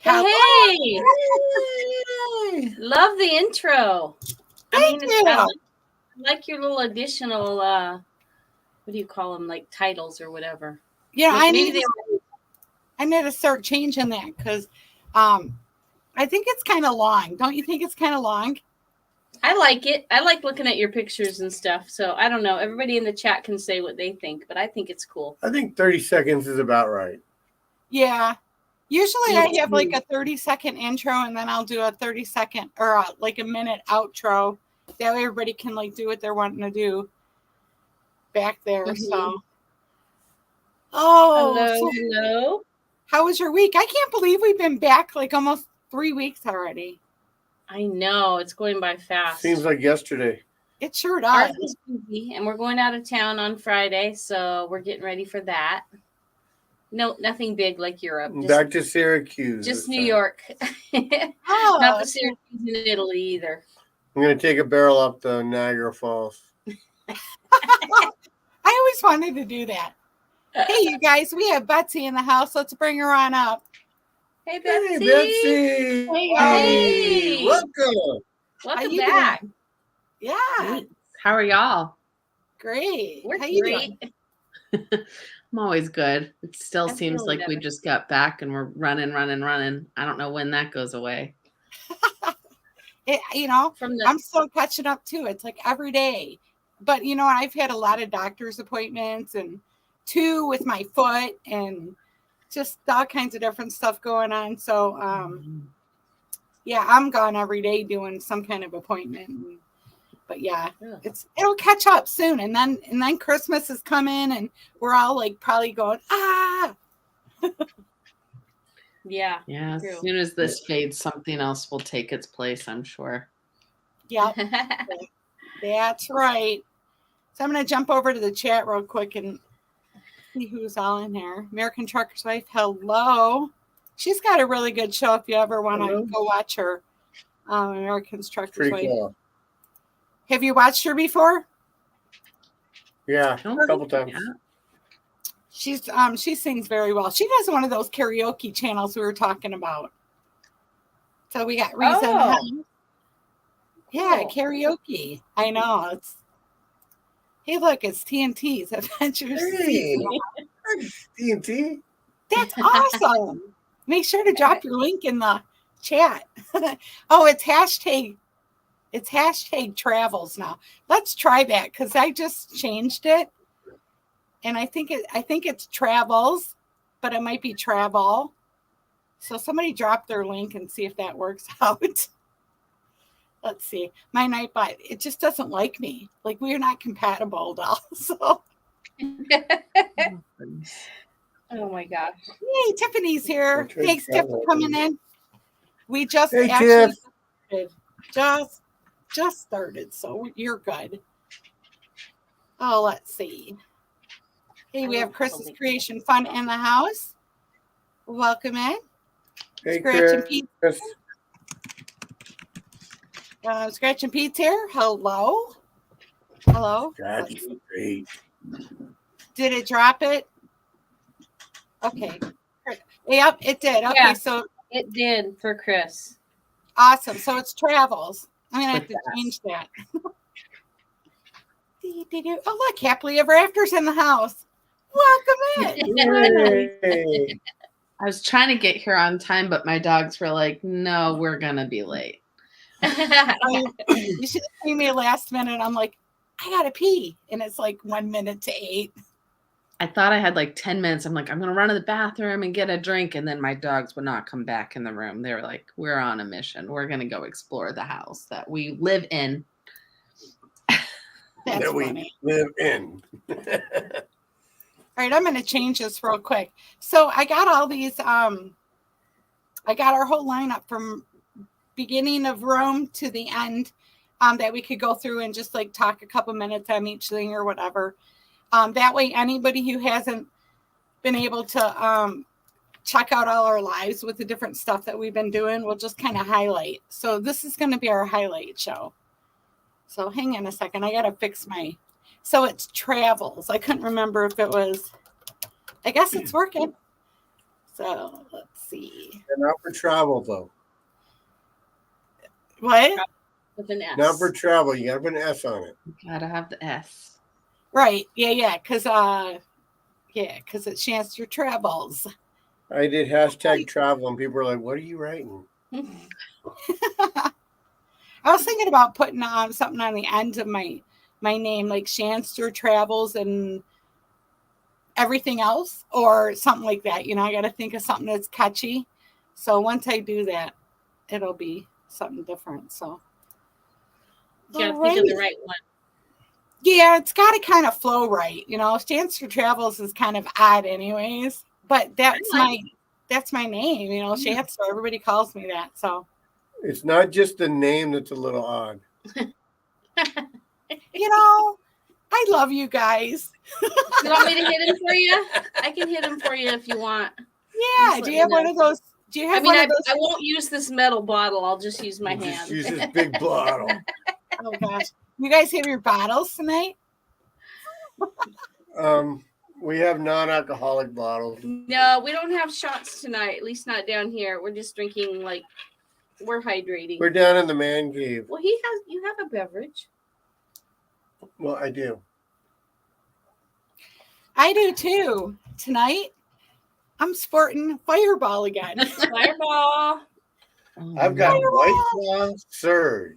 Hey, love the intro. Thank you. I like your little additional, what do you call them, like titles or whatever. Yeah, I need to start changing that because I think it's kind of long. Don't you think it's kind of long? I like it. I like looking at your pictures and stuff. So I don't know. Everybody in the chat can say what they think, but I think it's cool. I think 30 seconds is about right. Yeah. Usually I have like a 30-second intro and then I'll do a 30-second or like a minute outro. That way everybody can like do what they're wanting to do back there. Mm-hmm. So, hello. How was your week? I can't believe we've been back like almost 3 weeks already. I know, it's going by fast. Seems like yesterday. It sure does. Ours is busy, and we're going out of town on Friday, so we're getting ready for that. No, nothing big like Europe. Back to Syracuse. Just New York. Not the Syracuse in Italy either. I'm going to take a barrel up the Niagara Falls. I always wanted to do that. Hey, you guys, we have Betsy in the house. Let's bring her on up. Hey, Betsy. Hey, Betsy. Hey. Welcome. Welcome back. Doing? Yeah. How are y'all? Great. We're How great. I'm always good. It still seems like we just got back and we're running. I don't know when that goes away. I'm still catching up too. It's like every day. But, I've had a lot of doctor's appointments and 2 with my foot and just all kinds of different stuff going on. So, I'm gone every day doing some kind of appointment. But it'll catch up soon. And then Christmas is coming and we're all like probably going, Yeah. Yeah. As soon as this fades, something else will take its place, I'm sure. Yeah. That's right. So I'm going to jump over to the chat real quick and see who's all in there. American Trucker's Wife, hello. She's got a really good show if you ever want to go watch her. American Trucker's Wife. Cool. Have you watched her before? Yeah, a couple times. Yeah. She sings very well. She does one of those karaoke channels we were talking about. So we got reason. Yeah, karaoke. I know. Hey, look, it's TNT's Adventures. Hey, TNT. That's awesome. Make sure to drop your link in the chat. It's hashtag travels now. Let's try that because I just changed it. And I think it's travels, but it might be travel. So somebody drop their link and see if that works out. Let's see. My Nightbot, it just doesn't like me. Like we're not compatible at all. So. Oh my gosh. Yay, Tiffany's here. Thanks, Tiff, for coming in. We just just started, so you're good. Oh, let's see. Hey, we have Chris's Creation Fun in the house. Welcome in. Hey, Scratch and Pete. Scratch and Pete's here. Hello. That's great. Did it drop it? Okay. Yep, it did. Okay, yeah, so it did for Chris. Awesome. So it's travels. I'm gonna have to change that. Oh, look, happily ever after's in the house. Welcome in. I was trying to get here on time, but my dogs were like, "No, we're gonna be late." You should have seen me last minute. I'm like, I gotta pee, and it's like 1 minute to 8. I thought I had like 10 minutes. I'm like, I'm going to run to the bathroom and get a drink. And then my dogs would not come back in the room. They were like, we're on a mission. We're going to go explore the house that we live in. That we live in. All right, I'm going to change this real quick. So I got all these, I got our whole lineup from beginning of Rome to the end that we could go through and just like talk a couple minutes on each thing or whatever. That way, anybody who hasn't been able to check out all our lives with the different stuff that we've been doing, we'll just kind of highlight. So this is going to be our highlight show. So hang on a second. I got to fix so it's travels. I couldn't remember if it was, I guess it's working. So let's see. And not for travel though. What? With an S. Not for travel. You gotta put an S on it. Gotta have the S. Right. Yeah. Because it's Chance Your Travels. I did hashtag travel, and people were like, "What are you writing?" I was thinking about putting something on the end of my name, like Chance Your Travels and everything else, or something like that. I got to think of something that's catchy. So once I do that, it'll be something different. So You gotta think of the right one. yeah, it's got to kind of flow right. Chance Your Travels is kind of odd, anyways. But that's my name. Chance. So everybody calls me that. So It's not just the name that's a little odd. I love you guys. You want me to hit him for you? I can hit him for you if you want. Yeah. Just Do let you have me one know. of those? Do you have I mean, one of those? I won't use this metal bottle. I'll just use my Just hand. use this big bottle. Oh gosh. You guys have your bottles tonight? We have non-alcoholic bottles. No, we don't have shots tonight. At least not down here. We're just drinking we're hydrating. We're down in the man cave. Well, you have a beverage. Well, I do. I do too. Tonight, I'm sporting Fireball again. Fireball. I've got Fireball. White Claw Surge.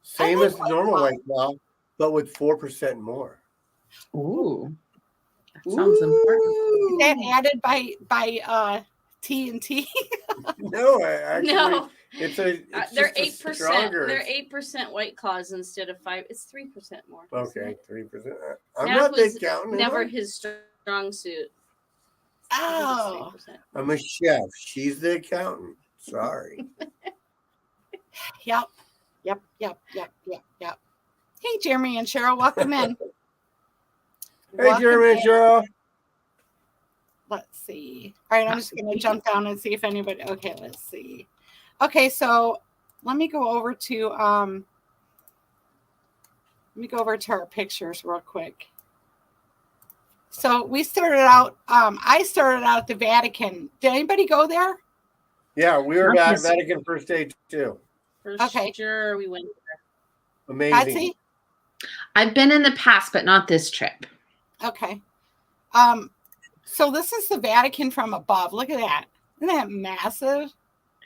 Same like as normal White Claw, but with 4% more. Ooh. That sounds important. Is that added by TNT? No, actually, No. it's They're just 8%. stronger. They're 8% White Claws instead of 5. It's 3% more. Okay, 3%. I'm That not was big counting. never Never. his strong suit. Oh. I'm a chef. She's the accountant. Sorry. Yep. Hey, Jeremy and Cheryl, welcome in. Hey, Welcome Jeremy and in. Cheryl. Let's see. All right, I'm just going to jump down and see if anybody. Okay, let's see. Okay, so let me go over to our pictures real quick. So we started out. I started out at the Vatican. Did anybody go there? Yeah, we were Not back this- Vatican first day too. Okay. Sure, we went. Amazing. Patsy? I've been in the past, but not this trip. Okay. So this is the Vatican from above. Look at that. Isn't that massive?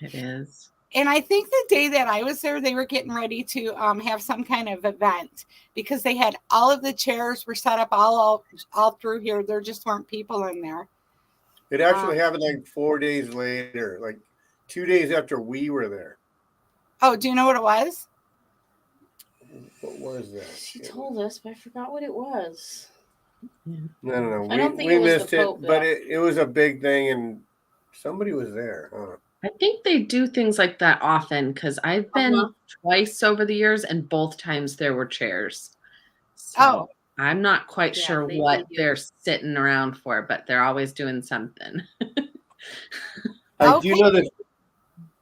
It is. And I think the day that I was there, they were getting ready to have some kind of event because they had all of the chairs were set up all through here. There just weren't people in there. It actually happened like 4 days later, like 2 days after we were there. Oh, do you know what it was? What was that? She told us, but I forgot what it was. No. I don't think we it was the missed Pope, it, but though. it was a big thing, and somebody was there. Huh? I think they do things like that often because I've been twice over the years, and both times there were chairs. So I'm not quite sure what they're sitting around for, but they're always doing something. I do know that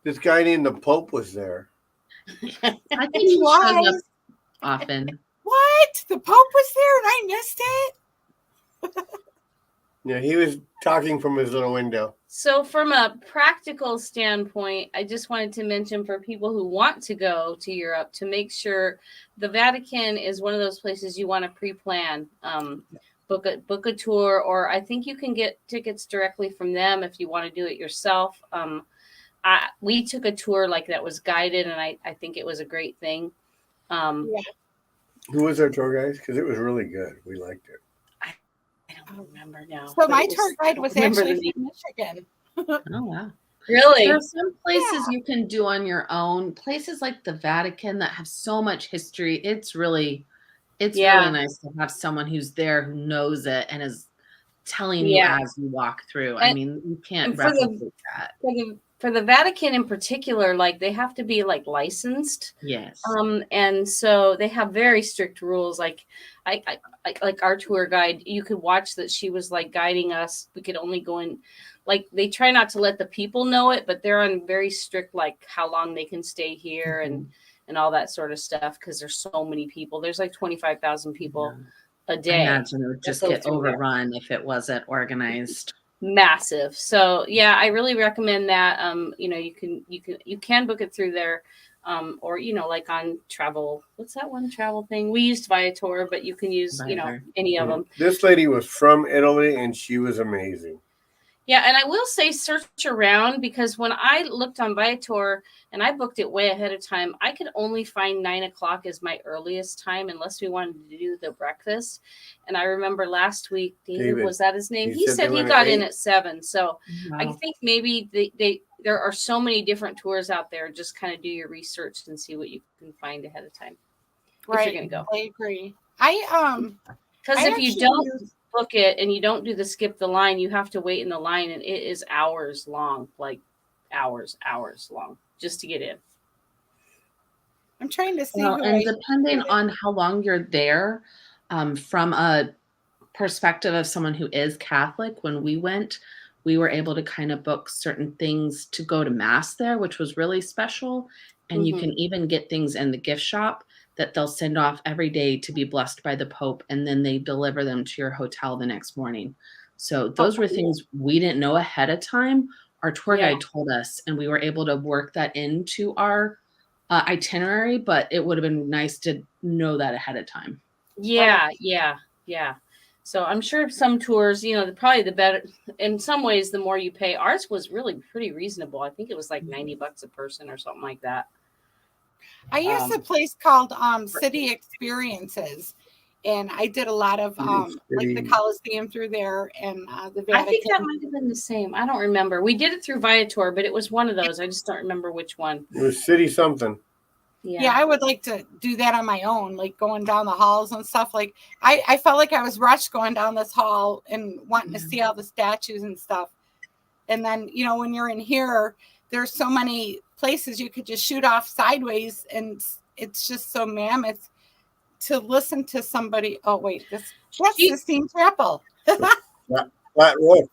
this guy named the Pope was there. I think he shows up often. What? The Pope was there and I missed it? Yeah, he was talking from his little window. So from a practical standpoint, I just wanted to mention for people who want to go to Europe to make sure the Vatican is one of those places you want to pre-plan. Book a tour, or I think you can get tickets directly from them if you want to do it yourself. We took a tour like that was guided, and I think it was a great thing. Who was our tour guide? Because it was really good. We liked it. I don't remember now. So my tour guide was actually from Michigan. Oh, wow. Really? There are some places you can do on your own. Places like the Vatican that have so much history. It's really nice to have someone who's there who knows it and is telling you as you walk through. I mean, you can't replicate that. For the Vatican in particular, like they have to be like licensed. Yes. And so they have very strict rules. Like like our tour guide, you could watch that she was like guiding us. We could only go in, like they try not to let the people know it, but they're on very strict, like how long they can stay here and all that sort of stuff. Cause there's so many people. There's like 25,000 people a day. I imagine it would just get overrun if it wasn't organized. massive. So yeah, I really recommend that. You can book it through there. Or like on travel, what's that one travel thing? We used Viator, but you can use, Viator. any of them. This lady was from Italy, and she was amazing. Yeah, and I will say search around, because when I looked on Viator and I booked it way ahead of time, I could only find 9 o'clock as my earliest time unless we wanted to do the breakfast. And I remember last week, David, was that his name? He said he got in at 7. So I think maybe there are so many different tours out there. Just kind of do your research and see what you can find ahead of time. Right. If you're going to go. I agree. Because if you don't book it and you don't do the skip the line, you have to wait in the line, and it is hours long, like hours long, just to get in. I'm trying to see. And depending on how long you're there, from a perspective of someone who is Catholic, when we went, we were able to kind of book certain things to go to mass there, which was really special. And you can even get things in the gift shop that they'll send off every day to be blessed by the Pope, and then they deliver them to your hotel the next morning. So those were things we didn't know ahead of time. Our tour guide told us, and we were able to work that into our itinerary, but it would have been nice to know that ahead of time. Yeah. So I'm sure some tours, probably the better, in some ways, the more you pay. Ours was really pretty reasonable. I think it was like $90 a person or something like that. I used a place called City Experiences, and I did a lot of like the Coliseum through there and the Vatican. I think that might have been the same. I don't remember. We did it through Viator, but it was one of those. I just don't remember which one. It was City something. Yeah, I would like to do that on my own, like going down the halls and stuff. Like I felt like I was rushed going down this hall and wanting to see all the statues and stuff. And then, when you're in here, there's so many places you could just shoot off sideways, and it's just so mammoth to listen to somebody. Oh wait, that's Sistine Chapel. Flat roof.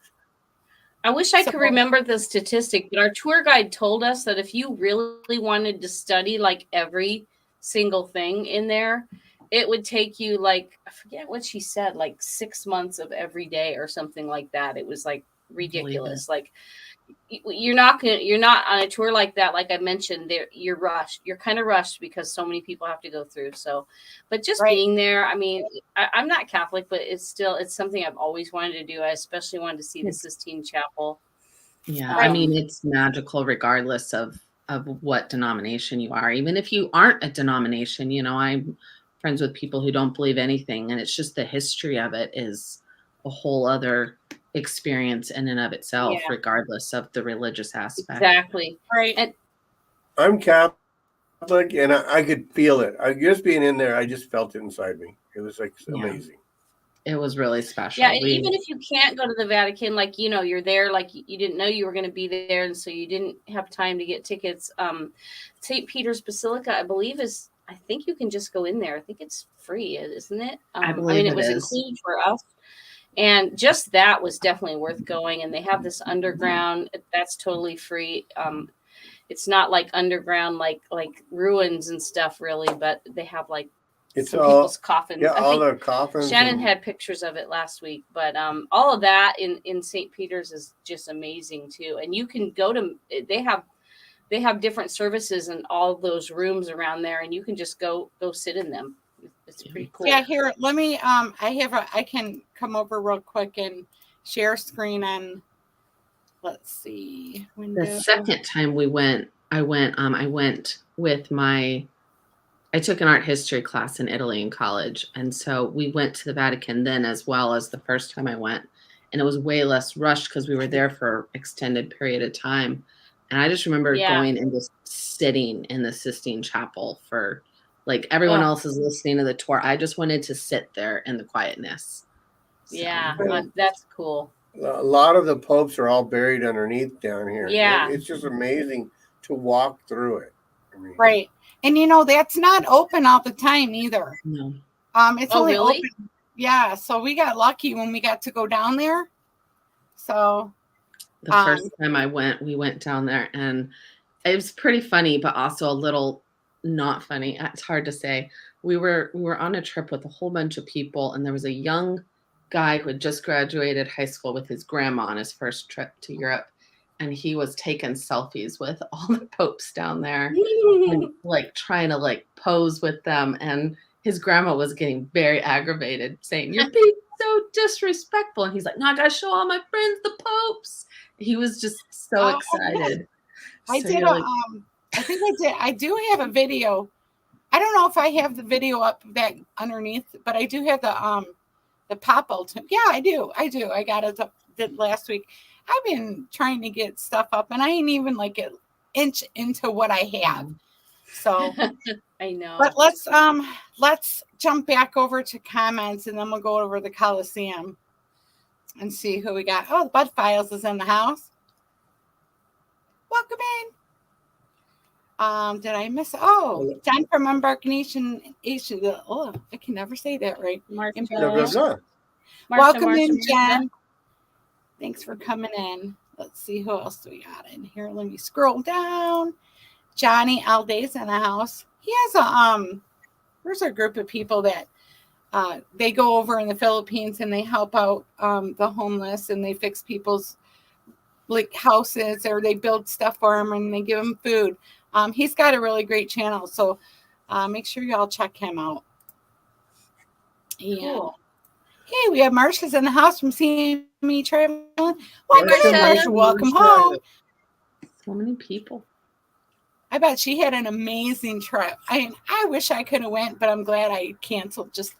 I wish I could remember the statistic, but our tour guide told us that if you really wanted to study like every single thing in there, it would take you I forget what she said, like 6 months of every day or something like that. It was like ridiculous. Like you're not on a tour like that. Like I mentioned, you're rushed. You're kind of rushed because so many people have to go through. So, but just being there, I mean, I'm not Catholic, but it's something I've always wanted to do. I especially wanted to see the Sistine Chapel. Yeah. I mean, it's magical regardless of what denomination you are. Even if you aren't a denomination, I'm friends with people who don't believe anything, and it's just the history of it is a whole other experience in and of itself, regardless of the religious aspect. Exactly. Right. And I'm Catholic, and I could feel it. Just being in there, I just felt it inside me. It was amazing. It was really special. Yeah, and even if you can't go to the Vatican, you're there, you didn't know you were going to be there, and so you didn't have time to get tickets. St. Peter's Basilica, I believe, I think you can just go in there. I think it's free, isn't it? I believe it was included for us. And just that was definitely worth going. And they have this underground that's totally free. It's not like underground, like ruins and stuff, really, but they have it's some people's coffins. Yeah, all their coffins. Shannon had pictures of it last week, but all of that in St. Peter's is just amazing too. And you can go to they have different services in all those rooms around there, and you can just go sit in them. It's pretty cool. Yeah, here, let me I can come over real quick and share screen on, let's see. The second time we went, I went with I took an art history class in Italy in college, and so we went to the Vatican then as well as the first time I went, and it was way less rushed because we were there for extended period of time. And I just remember going and just sitting in the Sistine Chapel for everyone else is listening to the tour. I just wanted to sit there in the quietness. So. Yeah, that's cool. A lot of the popes are all buried underneath down here. Yeah. It's just amazing to walk through it. Right. And that's not open all the time either. No. It's only open. Yeah. So we got lucky when we got to go down there. So the first time we went down there, and it was pretty funny, but also a little not funny. It's hard to say. We were on a trip with a whole bunch of people, and there was a young guy who had just graduated high school with his grandma on his first trip to Europe. And he was taking selfies with all the popes down there and like trying to like pose with them. And his grandma was getting very aggravated, saying, "You're being so disrespectful." And he's like, "No, I gotta show all my friends the popes." He was just so excited. I So did you're like, I think I did. I do have a video. I don't know if I have the video up that underneath, but I do have the pop tomb. Yeah, I do. I got it up did last week. I've been trying to get stuff up, and I ain't even like an inch into what I have. So I know. But let's jump back over to comments, and then we'll go over the Coliseum and see who we got. Oh, the Bud Files is in the house. Welcome in. Did I miss? Oh, John from Embarkation Asia. Oh, I can never say that right. Welcome in, Jen. Thanks for coming in. Let's see who else do we got in here. Let me scroll down. Johnny Alday's in the house. He has there's a group of people that they go over in the Philippines and they help out the homeless, and they fix people's like houses, or they build stuff for them and they give them food. He's got a really great channel, so make sure y'all check him out. Yeah. Cool. Hey, we have Marsha's in the house from seeing me traveling. Welcome in, Marsha. Welcome home. So many people. I bet she had an amazing trip. I wish I could have went, but I'm glad I canceled just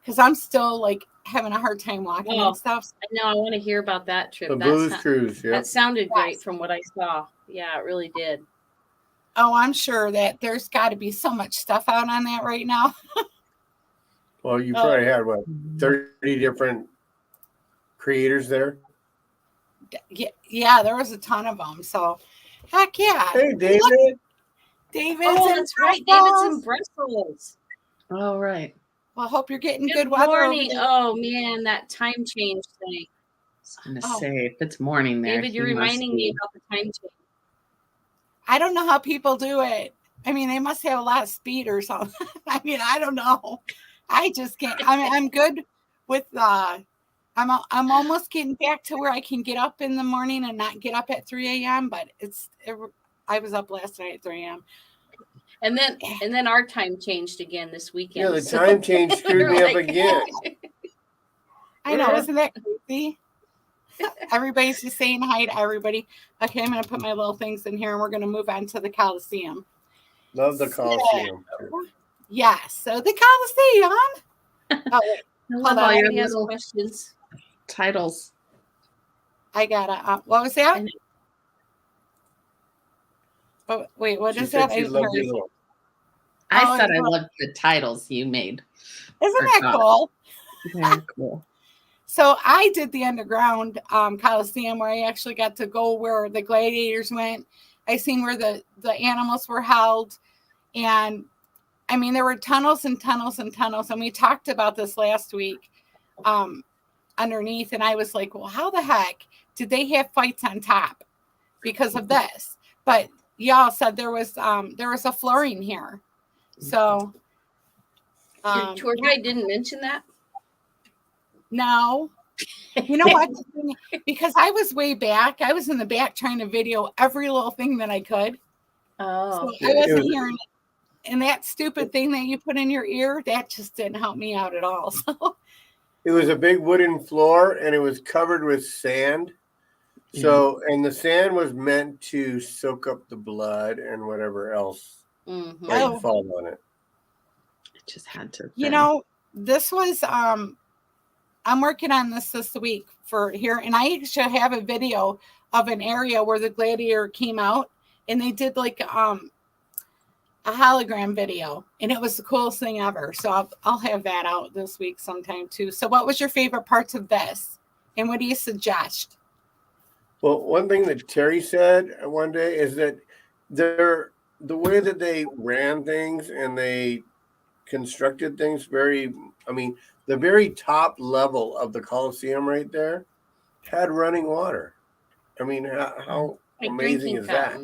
because I'm still like having a hard time walking and stuff. I know. I want to hear about that trip. The booze cruise. Yeah. That sounded great from what I saw. Yeah, it really did. Oh, I'm sure that there's got to be so much stuff out on that right now. Well, you probably had, 30 different creators there? Yeah, there was a ton of them. So, heck yeah. Hey, David. Look, David's that's right. David's in Brussels. Oh, right. Well, I hope you're getting good weather. Morning. Oh, man, that time change thing. I was going to say, if it's morning there. David, you're reminding me about the time change. I don't know how people do it. I mean, they must have a lot of speed or something. I mean, I don't know. I just can't. I mean, I'm good with I'm almost getting back to where I can get up in the morning and not get up at 3 a.m. But I was up last night at 3 a.m. And then our time changed again this weekend. Yeah, the time change screwed me up again. I know, isn't that crazy? Everybody's just saying hi to everybody. Okay, I'm going to put my little things in here, and we're going to move on to the Coliseum. Love the Coliseum. Yes, so the Coliseum. Oh, wait. Hold on, your little questions. Titles. I got it. What was that? Oh, wait, what is that? I said I loved the titles you made. Isn't that cool? Very cool. So I did the underground Coliseum, where I actually got to go where the gladiators went. I seen where the animals were held. And I mean, there were tunnels and tunnels and tunnels. And we talked about this last week underneath. And I was like, well, how the heck did they have fights on top because of this? But y'all said there was a flooring here. So your tour guide didn't mention that? No. You know what? Because I was way back. I was in the back trying to video every little thing that I could. Oh. So I wasn't hearing it. And that stupid thing that you put in your ear, that just didn't help me out at all. So it was a big wooden floor, and it was covered with sand. So, and the sand was meant to soak up the blood and whatever else might fall on it. It just had to. You know, this was I'm working on this week for here, and I actually have a video of an area where the gladiator came out, and they did like a hologram video, and it was the coolest thing ever. So I'll have that out this week sometime too. So what was your favorite parts of this, and what do you suggest? Well, one thing that Terry said one day is that the way that they ran things and they constructed things the very top level of the Coliseum right there had running water. I mean, how amazing is that?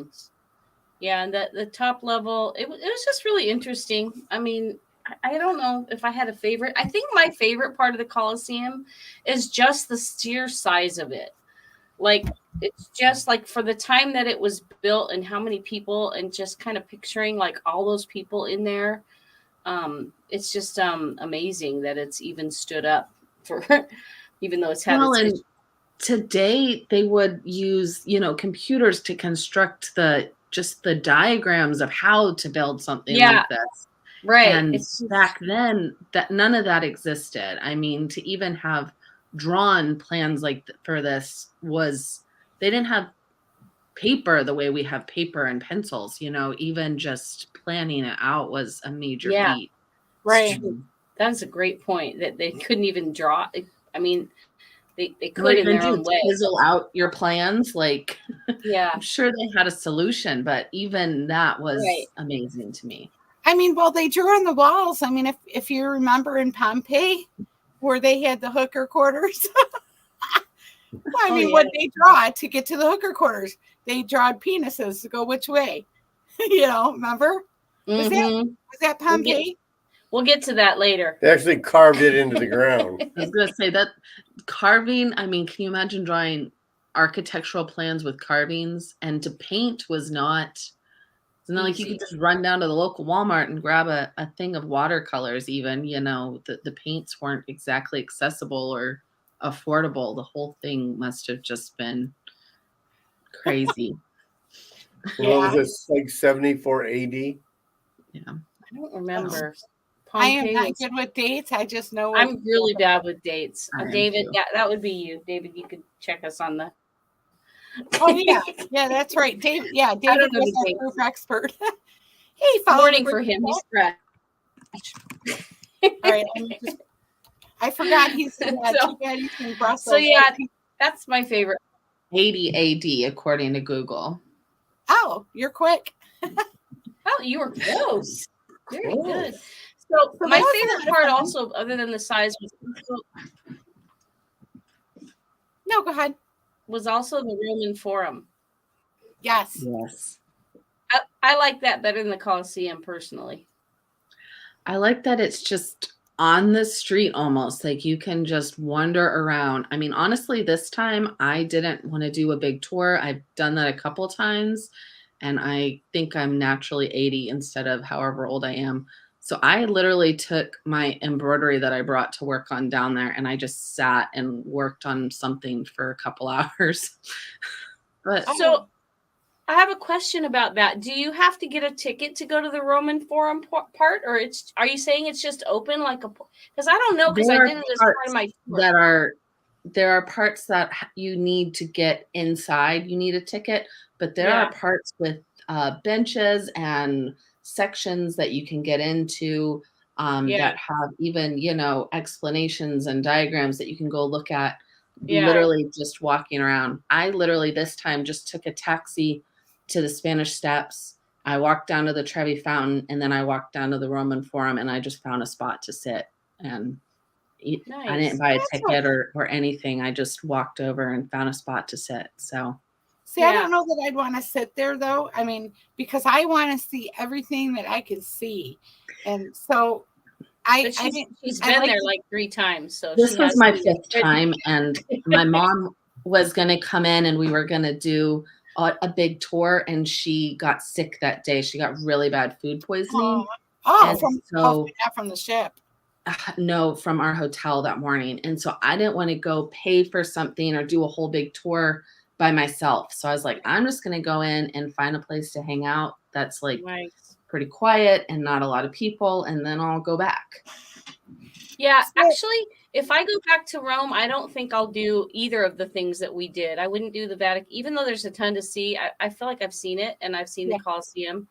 Yeah, and the top level, it was just really interesting. I mean, I don't know if I had a favorite. I think my favorite part of the Colosseum is just the sheer size of it. Like, it's just like for the time that it was built and how many people, and just kind of picturing like all those people in there. It's just amazing that it's even stood up for, even though it's had Well, its and history. today they would use, computers to construct the diagrams of how to build something Yeah, like this. right. And It's just, back then, that none of that existed. I mean, to even have drawn plans for this was, they didn't have paper the way we have paper and pencils. Even just planning it out was a major yeah, feat. Right. that's a great point that they couldn't even draw. I mean, they Or could in even their do own way. chisel out your plans. Yeah, I'm sure they had a solution, but even that was right. amazing to me. I mean, well, they drew on the walls. I mean, if you remember in Pompeii, where they had the hooker quarters. I mean, yeah. what they draw to get to the hooker quarters? They drawed penises to go which way? Remember? Was that Pompeii? We'll get to that later. They actually carved it into the ground. I was going to say that carving, I mean, can you imagine drawing architectural plans with carvings? And to paint was not, it's not like you could just run down to the local Walmart and grab a thing of watercolors even, the paints weren't exactly accessible or affordable. The whole thing must have just been crazy. What was this, like 74 AD? Yeah. I don't remember. I am not good with dates. I just know. I'm really bad with dates. David, too. that would be you. David, you could check us on the. Oh yeah, yeah, that's right. David, yeah, David was our group expert. Hey, morning for him. He's fresh. All right, I forgot he's in Brussels. So yeah, that's my favorite. 80 AD according to Google. Oh, you're quick. Oh, you were close. Very good. So my favorite part also, other than the size, no, go ahead. Was also the Roman Forum. Yes. I like that better than the Colosseum personally. I like that it's just on the street almost. Like you can just wander around. I mean, honestly, this time I didn't want to do a big tour. I've done that a couple times, and I think I'm naturally 80 instead of however old I am. So I literally took my embroidery that I brought to work on down there, and I just sat and worked on something for a couple hours. But so I have a question about that. Do you have to get a ticket to go to the Roman Forum part, or are you saying it's just open because I don't know, because I did it as part of my tour. There are parts that you need to get inside. You need a ticket, but there are parts with benches and sections that you can get into that have even, explanations and diagrams that you can go look at literally just walking around. I literally this time just took a taxi to the Spanish Steps. I walked down to the Trevi Fountain, and then I walked down to the Roman Forum, and I just found a spot to sit. And I didn't buy a ticket or anything. I just walked over and found a spot to sit. So see, I don't know that I'd want to sit there though. I mean, because I want to see everything that I can see. And so she's been there like 3 times. So this was my 5th time, and my mom was going to come in and we were going to do a big tour, and she got sick that day. She got really bad food poisoning. From the ship. No, from our hotel that morning. And so I didn't want to go pay for something or do a whole big tour by myself. So I was like, I'm just going to go in and find a place to hang out that's like pretty quiet and not a lot of people, and then I'll go back. Yeah, actually, if I go back to Rome, I don't think I'll do either of the things that we did. I wouldn't do the Vatican, even though there's a ton to see. I feel like I've seen it, and I've seen the Colosseum.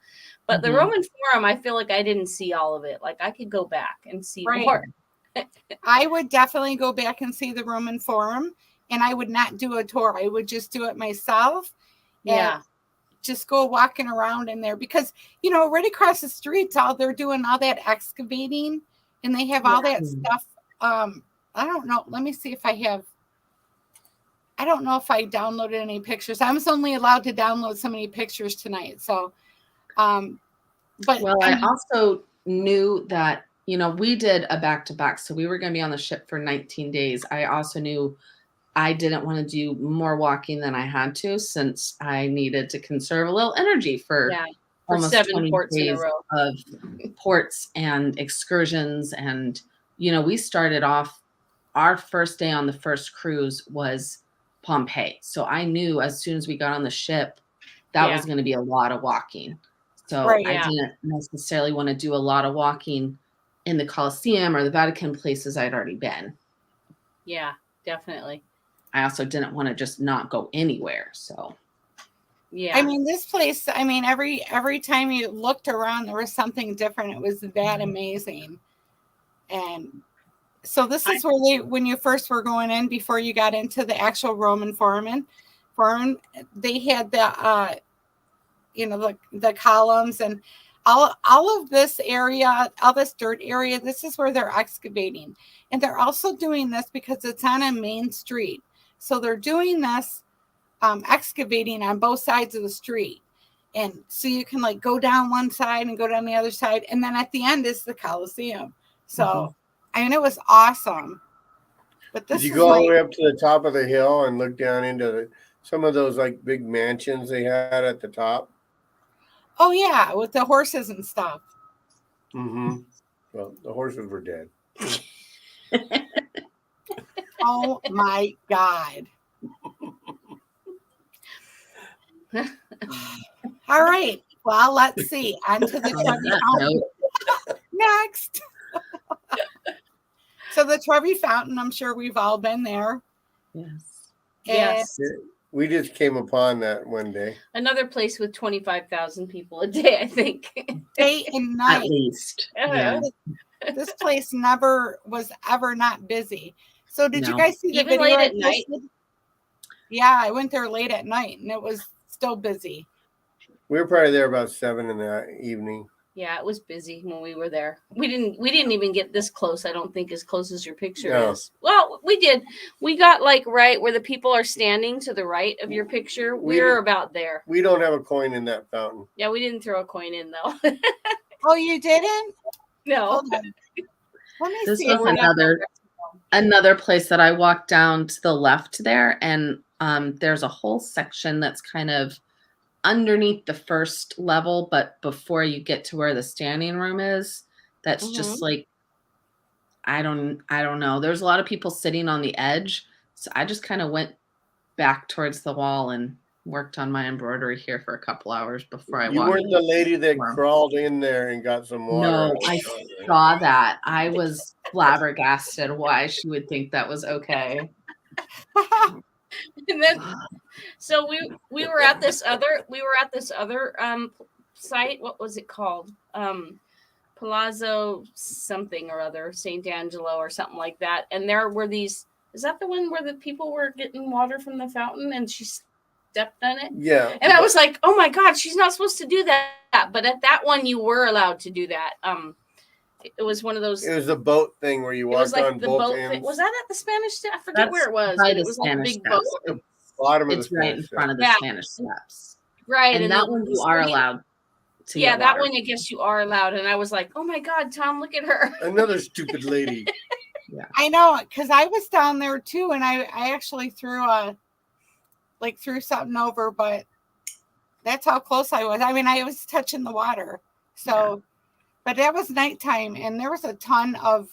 But the Roman Forum, I feel like I didn't see all of it. Like I could go back and see more. I would definitely go back and see the Roman Forum, and I would not do a tour. I would just do it myself. Yeah. Just go walking around in there because, right across the streets, they're doing all that excavating, and they have all that stuff. I don't know. Let me see if I don't know if I downloaded any pictures. I was only allowed to download so many pictures tonight. So, I also knew that we did a back-to-back, so we were going to be on the ship for 19 days. I also knew I didn't want to do more walking than I had to, since I needed to conserve a little energy for almost 7 20 ports in a days row. of ports and excursions. And, we started off, our first day on the first cruise was Pompeii. So I knew as soon as we got on the ship, that was going to be a lot of walking. So Right. I didn't necessarily want to do a lot of walking in the Colosseum or the Vatican, places I'd already been. Yeah, definitely. I also didn't want to just not go anywhere. So yeah. I mean, this place, I mean, every time you looked around, there was something different. It was that amazing. And so this is where when you first were going in, before you got into the actual Roman Forum, they had the, the columns and all of this area, all this dirt area. This is where they're excavating. And they're also doing this because it's on a main street. So they're doing this excavating on both sides of the street. And so you can like go down one side and go down the other side. And then at the end is the Colosseum. So, I mean, it was awesome. But this Did you go all the way up to the top of the hill and look down into some of those like big mansions they had at the top? Oh, yeah, with the horses and stuff. Mm-hmm. Well, the horses were dead. Oh, my God. All right. Well, let's see. On to the Trevi Fountain. Next. So the Trevi Fountain, I'm sure we've all been there. Yes. Yes. We just came upon that one day. Another place with 25,000 people a day, I think. Day and night. At least. Yeah. This place never was ever not busy. So did you guys see the Even video late at night? Yeah, I went there late at night and it was still busy. We were probably there about 7 in the evening. Yeah, it was busy when we were there. We didn't even get this close, I don't think, as close as your picture is. Well, we did. We got like right where the people are standing to the right of your picture. We're about there. We don't have a coin in that fountain. Yeah, we didn't throw a coin in though. Oh, you didn't? No. Let me This see. was another place that I walked down to the left there, and there's a whole section that's kind of underneath the first level, but before you get to where the standing room is, that's just like, I don't know. There's a lot of people sitting on the edge. So I just kind of went back towards the wall and worked on my embroidery here for a couple hours before I walked. You weren't the lady that crawled in there and got some water. No, I saw that. I was flabbergasted why she would think that was okay. And then so we were at this other site. What was it called? Palazzo something or other, St. Angelo or something like that. And there were these, is that the one where the people were getting water from the fountain and she stepped on it? Yeah. And I was like, oh my God, she's not supposed to do that. But at that one, you were allowed to do that. It was one of those. It was a boat thing where you walked on both ends. Was that at the Spanish Steps? I forget where it was. By it the was Spanish like a big Steps. boat. Bottom of it's the right in front of the Spanish Steps. Right. And that one you are allowed to get that water. one I guess you are allowed. And I was like, oh my God, Tom, look at her. Another stupid lady. Yeah. I know, because I was down there too, and I actually threw something over, but that's how close I was. I mean, I was touching the water. So but that was nighttime, and there was a ton of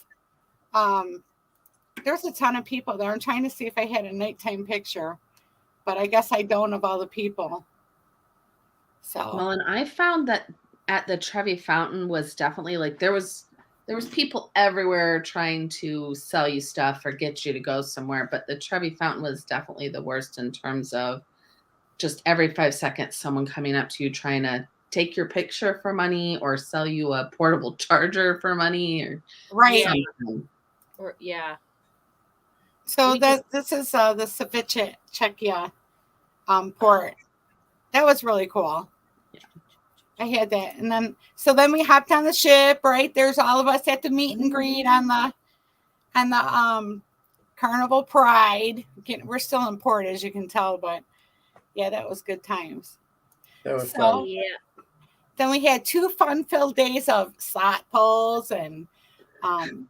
people there. I'm trying to see if I had a nighttime picture, but I guess I don't of all the people. So well, and I found that at the Trevi Fountain was definitely like there was people everywhere trying to sell you stuff or get you to go somewhere, but the Trevi Fountain was definitely the worst in terms of just every 5 seconds someone coming up to you trying to take your picture for money or sell you a portable charger for money or something. Or So this is the Ceviche Czechia port. That was really cool. Yeah. I had that. And then we hopped on the ship, right? There's all of us at the meet and greet on the Carnival Pride. We're still in port, as you can tell, but yeah, that was good times. That was fun. Yeah. Then we had 2 fun-filled days of slot pulls and Um,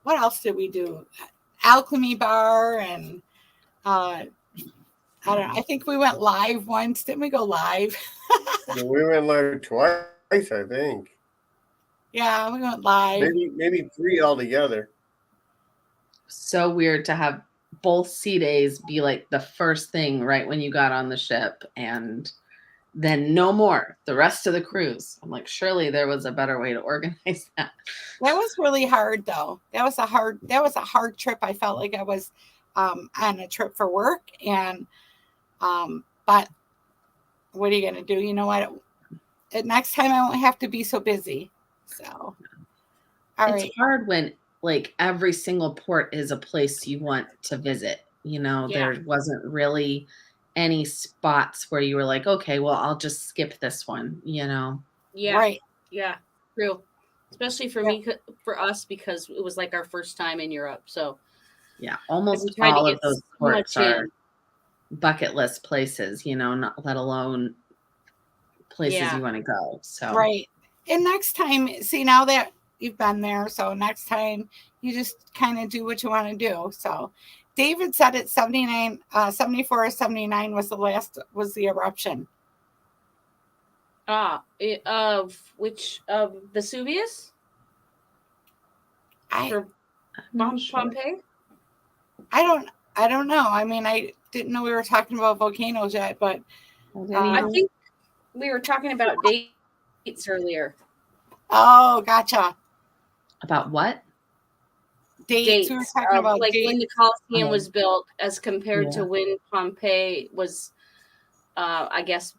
what else did we do? Alchemy Bar and I don't know. I think we went live once. Didn't we go live? We went live twice, I think. Yeah, we went live. Maybe 3 altogether. So weird to have both sea days be like the first thing right when you got on the ship, and then no more the rest of the cruise. I'm like, surely there was a better way to organize that. That was really hard, though. That was a hard trip. I felt like I was on a trip for work, and but what are you gonna do? You know what? Next time I won't have to be so busy. So, all It's right. hard when like every single port is a place you want to visit. Yeah. There wasn't really any spots where you were like, okay, well, I'll just skip this one, Yeah. Right. Yeah. True. Especially for me, for us, because it was like our first time in Europe. So Yeah, almost we tried to all get of those so ports much are in. bucket list places, not let alone places Yeah. you want to go. So Right. And next time, see, now that you've been there, so next time you just kind of do what you want to do. So David said it's 79, 74 or 79 was the eruption. Of which of Vesuvius I or I'm not sure. Pompeii? I don't know. I mean, I didn't know we were talking about volcanoes yet, but I think we were talking about dates earlier. oh, gotcha. About what? Dates. We were Dates talking of about like dates. when the Colosseum Oh. was built as compared Yeah. to when Pompeii was, I guess,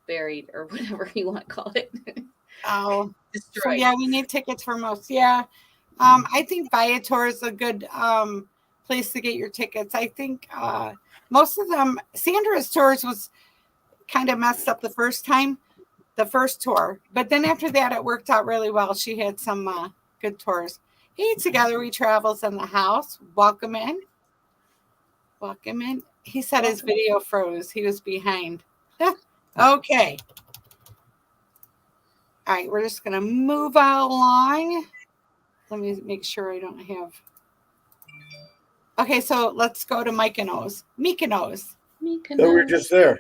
buried or whatever you want to call it. Oh, Destroyed. so yeah, we need tickets for most. Yeah. I think Viator is a good place to get your tickets. I think most of them, Sandra's tours was kind of messed up the first tour. But then after that, it worked out really well. She had some good tours. Hey, Together We Travels in the house. Welcome in. Welcome in. He said his video froze. He was behind. Okay. All right, we're just going to move along. Let me make sure I don't have. Okay, so let's go to Mykonos. Mykonos. So we were just there.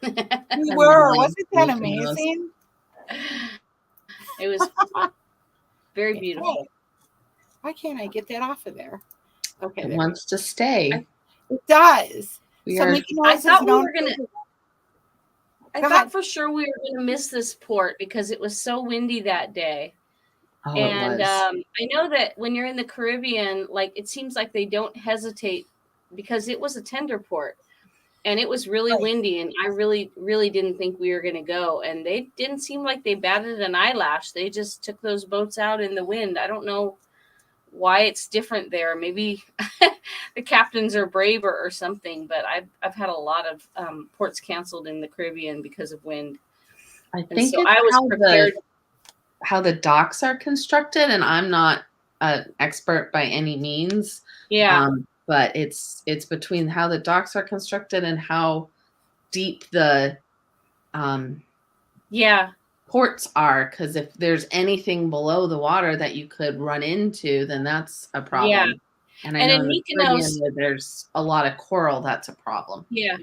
We I'm were. loving Wasn't that Mykonos. amazing? It was very beautiful. Why can't I get that off of there? Okay, It there wants to stay. it does. We So are. Mykonos I is thought we known were gonna. I Go thought ahead. for sure we were going to miss this port because it was so windy that day. Oh, And it was. I know that when you're in the Caribbean, like it seems like they don't hesitate because it was a tender port and it was really windy. And I really, really didn't think we were going to go. And they didn't seem like they batted an eyelash. They just took those boats out in the wind. I don't know why it's different there. Maybe the captains are braver or something, but I've had a lot of ports canceled in the Caribbean because of wind. I And think so it's I was prepared. how the docks are constructed, and I'm not an expert by any means. Yeah. But it's between how the docks are constructed and how deep the Yeah. ports are, because if there's anything below the water that you could run into, then that's a problem. Yeah. And I And know in in the Mykonos- Caribbean where there's a lot of coral, that's a problem. Yeah.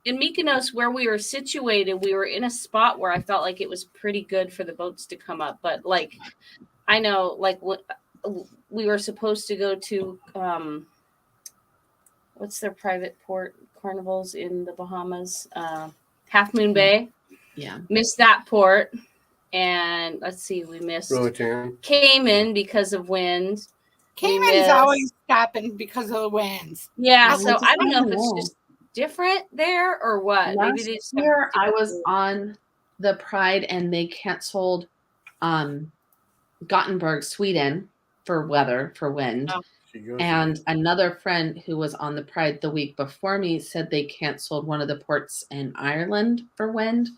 In Mykonos, where we were situated, we were in a spot where I felt like it was pretty good for the boats to come up. But like, I know, like we were supposed to go to, what's their private port carnivals in the Bahamas? Half Moon Bay. Yeah. Missed that port. And let's see, we missed Roatan. Cayman because of wind. Cayman's always stopping because of the winds. Yeah, I so just I don't know if don't it's know. just different there or what. Maybe Last they just have year I different was rules. on the Pride and they canceled Gothenburg, Sweden for weather, for wind. Oh. And another friend who was on the Pride the week before me said they canceled one of the ports in Ireland for wind.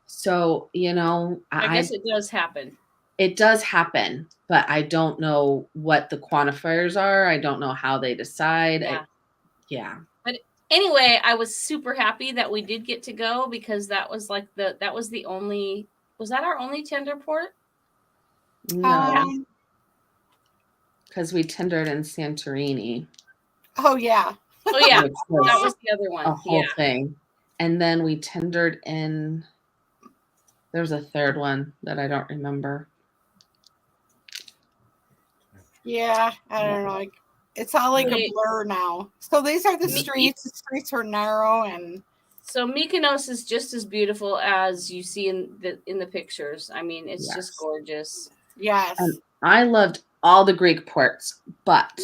So, I guess it does happen. It does happen, but I don't know what the quantifiers are. I don't know how they decide. Yeah. But anyway, I was super happy that we did get to go because that was like was our only tender port? No. because we tendered in Santorini. Oh yeah. Oh yeah, Which that was was the other one. a whole Yeah. thing. And then we tendered in, there's a third one that I don't remember. Yeah, I don't know. Like, it's all like a blur now. So these are the streets. The streets are narrow, and so Mykonos is just as beautiful as you see in the pictures. I mean, it's just gorgeous. Yes. And I loved all the Greek ports, but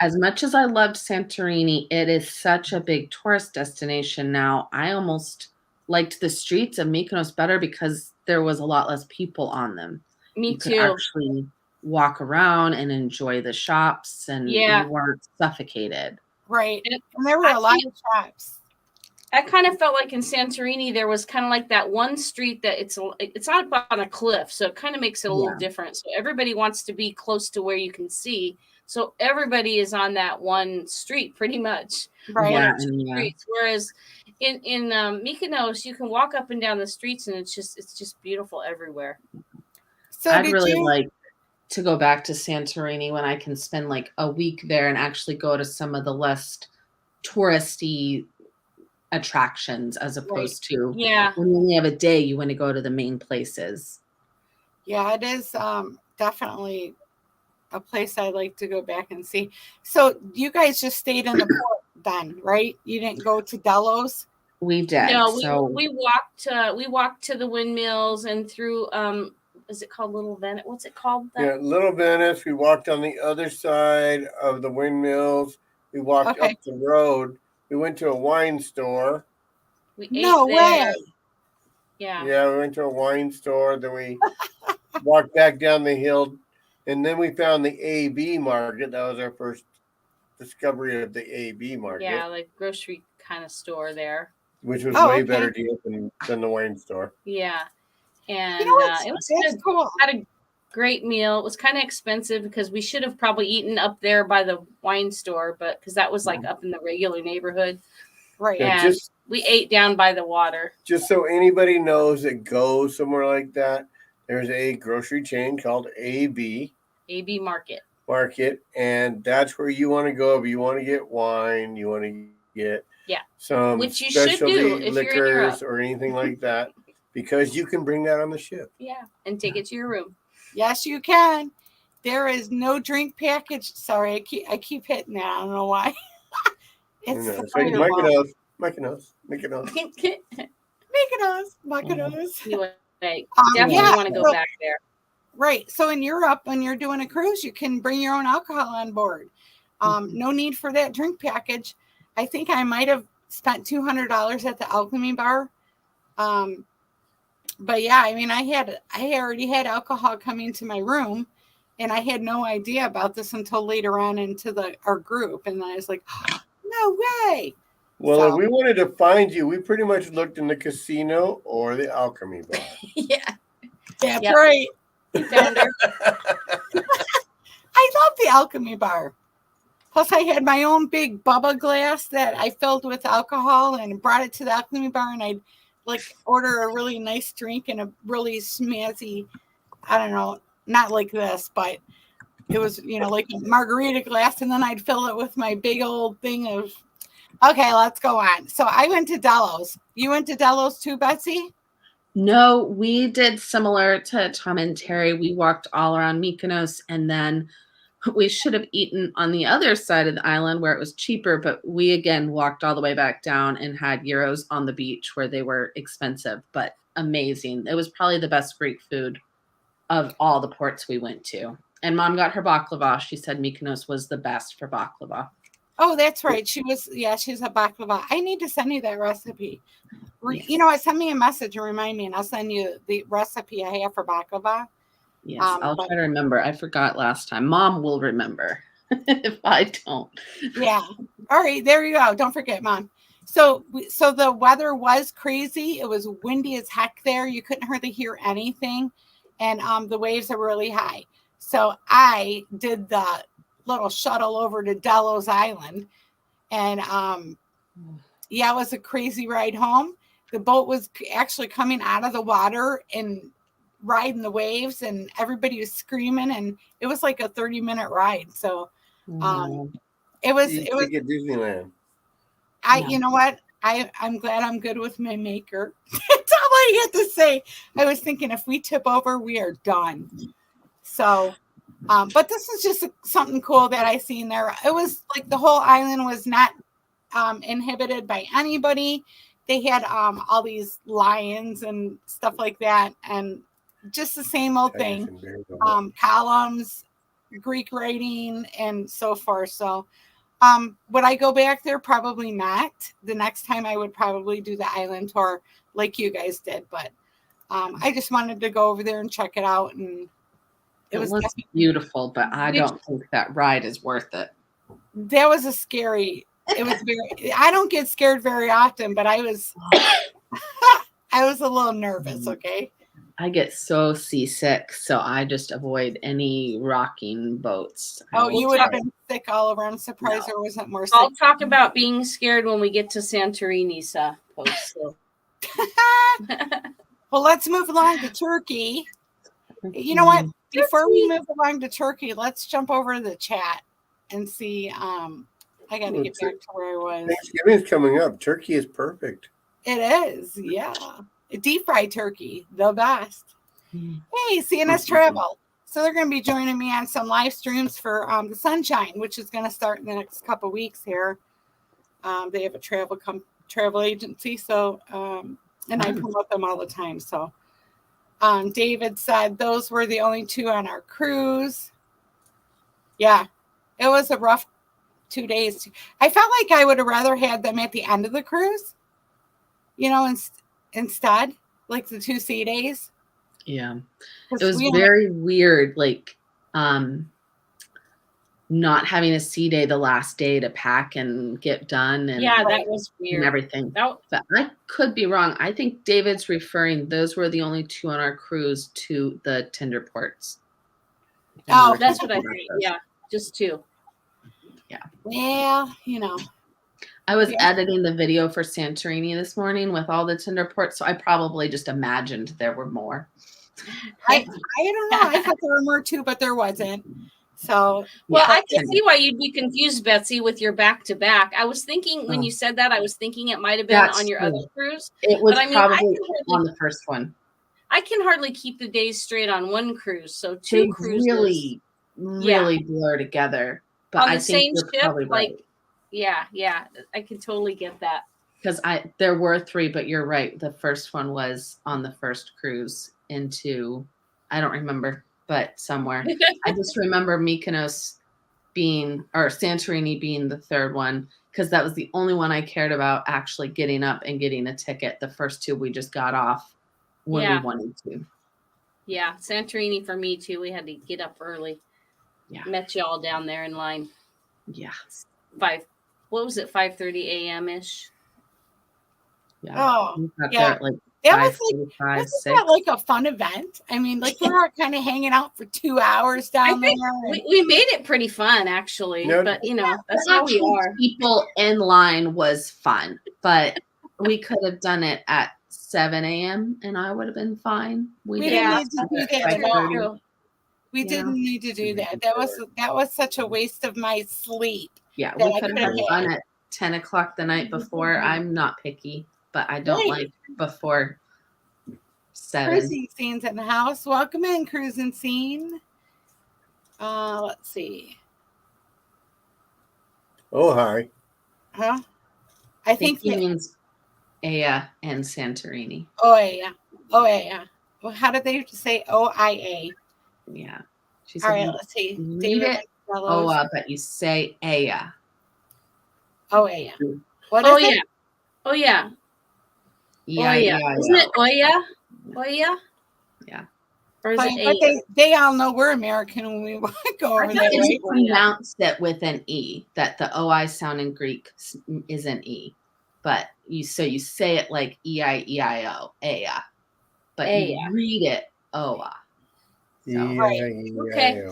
as much as I loved Santorini, it is such a big tourist destination now. I almost liked the streets of Mykonos better because there was a lot less people on them. Me you too. Could actually walk around and enjoy the shops, and you weren't suffocated. Right. And there were a lot of shops. I kind of felt like in Santorini there was kind of like that one street that it's up on a cliff, so it kind of makes it a little different. So everybody wants to be close to where you can see. So everybody is on that one street pretty much. Right. One or two streets. Whereas in Mykonos, you can walk up and down the streets and it's just beautiful everywhere. So I'd really like to go back to Santorini when I can spend like a week there and actually go to some of the less touristy attractions as opposed to when you only have a day, you want to go to the main places. Yeah, it is definitely a place I'd like to go back and see. So you guys just stayed in the port then, right? You didn't go to Delos? We did. No, we walked to the windmills and through is it called Little Venice? What's it called? Yeah, Little Venice. We walked on the other side of the windmills. We walked up the road. We went to a wine store. We ate there. Yeah. Yeah, we went to a wine store. Then we walked back down the hill. And then we found the AB market. That was our first discovery of the AB market. Yeah, like grocery kind of store there. Which was way better deal than the wine store. Yeah. And it was good. Cool. Had a great meal. It was kind of expensive because we should have probably eaten up there by the wine store, but because that was like up in the regular neighborhood. Right. Yeah, and we ate down by the water. Just so anybody knows that goes somewhere like that, there's a grocery chain called AB Market. And that's where you want to go if you want to get wine, you want to get some which you specialty should do if liquors or anything like that, because you can bring that on the ship. Yeah, and take it to your room. Yes, you can. There is no drink package. Sorry, I keep hitting that. I don't know why. It's Mykonos. Anyway, definitely want to go back there. Right. So in Europe, when you're doing a cruise, you can bring your own alcohol on board. No need for that drink package. I think I might have spent $200 at the Alchemy Bar. But yeah, I mean, I already had alcohol coming to my room, and I had no idea about this until later on into our group. And then I was like, no way. Well, if we wanted to find you, we pretty much looked in the casino or the Alchemy Bar. Yeah. That's right. Found her. I love the Alchemy Bar. Plus, I had my own big Bubba glass that I filled with alcohol and brought it to the Alchemy Bar, and I'd like order a really nice drink and a really snazzy, I don't know, not like this, but it was, like a margarita glass, and then I'd fill it with my big old thing of, okay, let's go on. So I went to Delos. You went to Delos too, Betsy? No, we did similar to Tom and Terry. We walked all around Mykonos, and then we should have eaten on the other side of the island where it was cheaper, but we again walked all the way back down and had gyros on the beach where they were expensive, but amazing. It was probably the best Greek food of all the ports we went to. And Mom got her baklava. She said Mykonos was the best for baklava. Oh, that's right. She's a baklava. I need to send you that recipe. Yes. Send me a message and remind me, and I'll send you the recipe I have for baklava. Yes, I'll try to remember. I forgot last time. Mom will remember if I don't. Yeah. All right. There you go. Don't forget, Mom. So the weather was crazy. It was windy as heck there. You couldn't hardly hear anything. And the waves are really high. So I did the little shuttle over to Delos Island. And it was a crazy ride home. The boat was actually coming out of the water, and riding the waves, and everybody was screaming, and it was like a 30-minute ride. So it was You think at Disneyland. you know what? I'm glad I'm good with my maker. That's all I had to say. I was thinking if we tip over, we are done. So, but this is just something cool that I seen there. It was like the whole island was not inhibited by anybody. They had all these lions and stuff like that, and just the same old thing. Columns, Greek writing, and so forth. So, would I go back there? Probably not. The next time I would probably do the island tour like you guys did, but I just wanted to go over there and check it out, and it looks beautiful, but I don't think that ride is worth it. That was a scary. It was very. I don't get scared very often, but I was. I was a little nervous. Okay. I get so seasick, so I just avoid any rocking boats. Oh, you would have been sick all over. I'm surprised there wasn't more sick. I'll talk about being scared when we get to Santorini, post. So. Well, let's move along to Turkey. You know what? Before we move along to Turkey, let's jump over to the chat and see. I got to get back to where I was. Thanksgiving's coming up. Turkey is perfect. It is, yeah. Deep fried turkey, the best. Hey, CNS Travel. So they're going to be joining me on some live streams for the Sunshine, which is going to start in the next couple of weeks here. They have a travel agency, so and I promote them all the time. So David said those were the only 2 on our cruise. Yeah, it was a rough 2 days. I felt like I would have rather had them at the end of the cruise, instead, like the 2 sea days. Yeah, it was very weird, like not having a sea day the last day to pack and get done. And yeah, that was weird. And everything. But I could be wrong. I think David's referring, those were the only 2 on our cruise to the tender ports. Oh, that's what I think. Yeah, just 2. Yeah. Well, I was editing the video for Santorini this morning with all the tender ports, so I probably just imagined there were more. I don't know. I thought there were more too, but there wasn't. So, well, I can see why you'd be confused, Betsy, with your back-to-back. I was thinking when you said that, I was thinking it might have been on your other cruise. It was probably on the first one. I can hardly keep the days straight on one cruise, so 2 cruises really blur together. But on I the think same you're ship, probably right. Yeah, I can totally get that. Because there were 3, but you're right. The first one was on the first cruise into, I don't remember, but somewhere. I just remember Mykonos or Santorini being the 3rd one, because that was the only one I cared about actually getting up and getting a ticket. The first 2 we just got off when we wanted to. Yeah, Santorini for me too. We had to get up early. Yeah. Met you all down there in line. Yeah. 5:30 a.m. ish. Yeah. Oh, yeah. That like a fun event. I mean, like we were kind of hanging out for 2 hours down there. We made it pretty fun, actually. No, but that's how we are. People in line was fun, but we could have done it at 7 a.m. and I would have been fine. We didn't need to do that. We didn't need to do that. That was such a waste of my sleep. Yeah, we could have done it 10 o'clock the night before. I'm not picky, but I don't like before 7. Cruising scenes in the house. Welcome in, cruising scene. Let's see. Oh, hi. Huh? I think he means Aya and Santorini. Oh, yeah. Well, how did they say OIA? Yeah. All right, let's see. Read it Oa, but you say Aya. Oh, yeah. What is it? Oh, yeah. Yeah. Isn't it Oya? Oya? Yeah. Or is but they all know we're American when we go over there. It's pronounced it with an E, that the OI sound in Greek is an E. But you say it like E-I-E-I-O, Aya. But you read it Oa. So. Okay.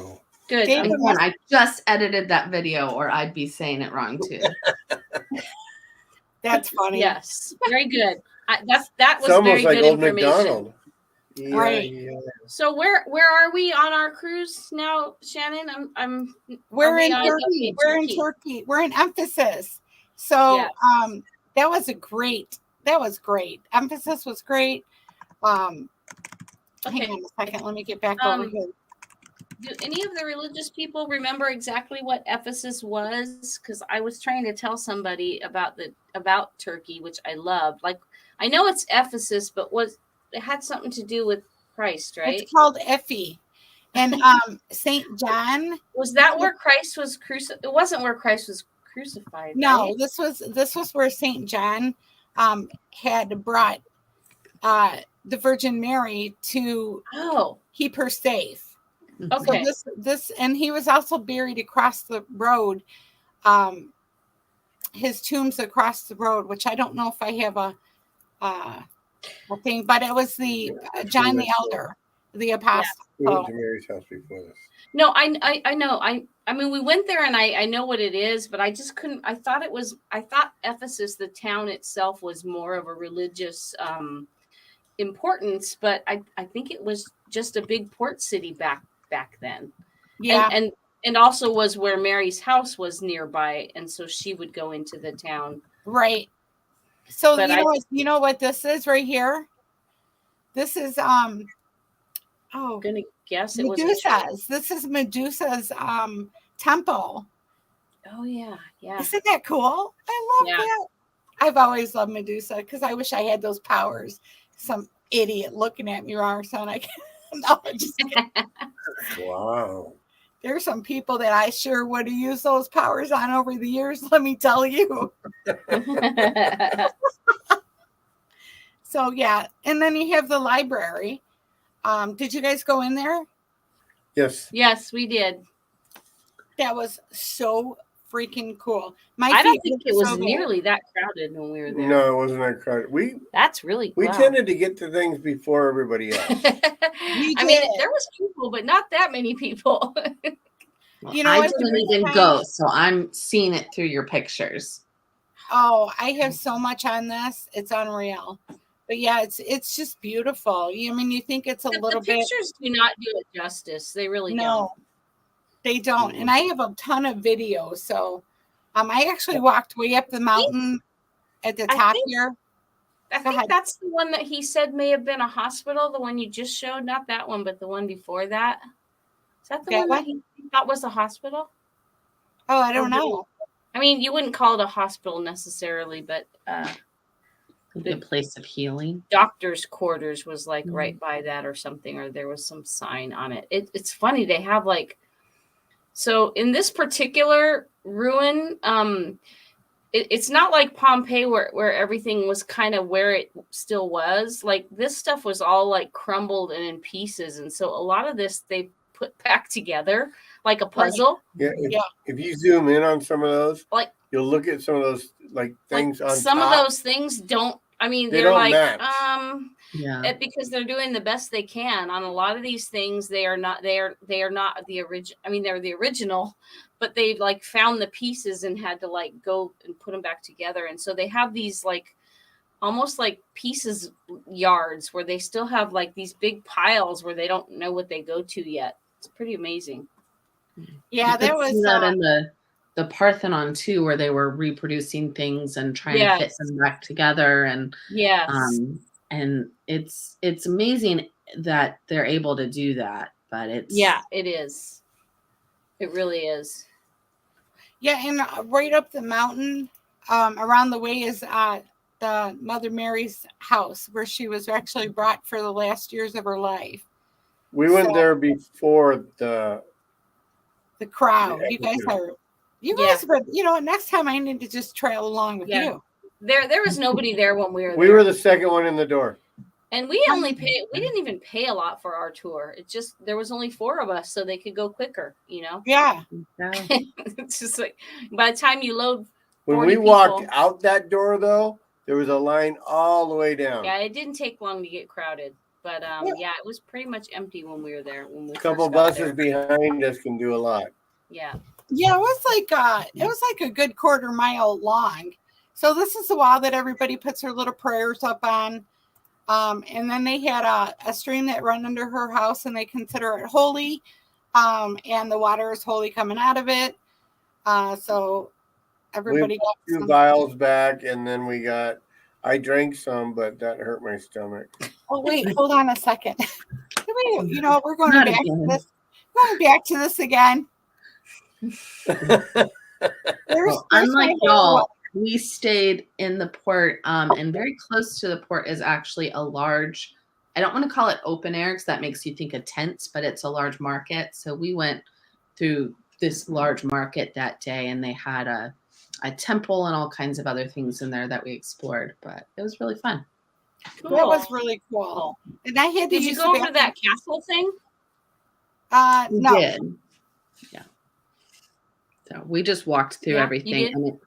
Good. I just edited that video, or I'd be saying it wrong too. That's funny. Yes, very good. That was it's almost very like good old information. McDonald. Right. Yeah. So where are we on our cruise now, Shannon? We're we in on- Turkey. okay, We're in Turkey. We're in Ephesus. So Yes. that was great. Ephesus was great. Hang Okay. on a second. Let me get back over here. Do any of the religious people remember exactly what Ephesus was? Because I was trying to tell somebody about Turkey, which I loved. Like, I know it's Ephesus, but it had something to do with Christ, right? It's called Effie. And St. John. Was that where Christ was crucified? It wasn't where Christ was crucified. No, right? this was where St. John had brought the Virgin Mary to keep her safe. Okay. So this and he was also buried across the road. His tomb's across the road, which I don't know if I have a thing, but it was the John the Elder, the apostle. We went to Mary's house before this. No, I know. I mean, we went there and I know what it is, but I just couldn't. I thought Ephesus, the town itself, was more of a religious importance, but I think it was just a big port city back then. Yeah. And also was where Mary's house was nearby, and so she would go into the town. Right. So But you know what this is right here? This is I'm gonna guess it was Medusa's. This is Medusa's temple. Oh yeah. Isn't that cool? I love that. I've always loved Medusa because I wish I had those powers. Some idiot looking at me wrong, son. I can't. No, just kidding. Wow. There's some people that I sure would have used those powers on over the years, let me tell you. So, yeah. And then you have the library. Did you guys go in there? Yes. Yes, we did. That was so freaking cool. I don't think it was nearly that crowded when we were there. No, it wasn't that crowded. That's really we tended to get to things before everybody else. I mean, there was people, but not that many people. Well, I didn't even go, so I'm seeing it through your pictures. Oh, I have so much on this. It's unreal. But yeah, it's just beautiful. I mean, you think it's a little bit. The pictures do not do it justice. They really don't. They don't. And I have a ton of videos. So I actually walked way up the mountain at the top here. I think that's the one that he said may have been a hospital, the one you just showed. Not that one, but the one before that. Is that the one that he thought was a hospital? Oh, I don't know. I mean, you wouldn't call it a hospital necessarily, but the place of healing. Doctor's quarters was like right by that or something, or there was some sign on it. It's funny. They have so in this particular ruin, it's not like Pompeii where everything was kind of where it still was. Like this stuff was all like crumbled and in pieces. And so a lot of this they put back together like a puzzle. Yeah. If you zoom in on some of those, you'll look at some of those things on some top. of those things don't. I mean, they're don't like match. because they're doing the best they can on a lot of these things. They are not not the original. I mean, they're the original, but they found the pieces and had to go and put them back together. And so they have these almost like pieces yards where they still have these big piles where they don't know what they go to yet. It's pretty amazing. Yeah, there was that in the Parthenon too, where they were reproducing things and trying to fit them back together. And and it's amazing that they're able to do that. But it is. It really is. Yeah, and right up the mountain, around the way is the Mother Mary's house, where she was actually brought for the last years of her life. We went there before the crowd. You guys, but next time I need to just trail along with you. There was nobody there when we were there. We were the second one in the door. And we didn't even pay a lot for our tour. It's just there was only 4 of us, so they could go quicker, Yeah. It's just by the time you load when we walked out that door though, there was a line all the way down. Yeah, it didn't take long to get crowded. But it was pretty much empty when we were there. A couple buses behind us can do a lot. Yeah. Yeah, it was like a good quarter mile long. So this is the wall that everybody puts their little prayers up on. And then they had a stream that ran under her house, and they consider it holy. And the water is holy coming out of it. So everybody We got got 2 some. vials back, and then I drank some, but that hurt my stomach. Oh wait, hold on a second. You know, we're going Not back again. to this. Going back to this again. Well, unlike y'all, we stayed in the port, and very close to the port is actually a large, I don't want to call it open air because that makes you think of tents, but it's a large market. So we went through this large market that day, and they had a temple and all kinds of other things in there that we explored, but it was really fun. Cool. That was really cool. And I had to Did you go over that castle thing? We no. did. Yeah. So we just walked through everything. I mean,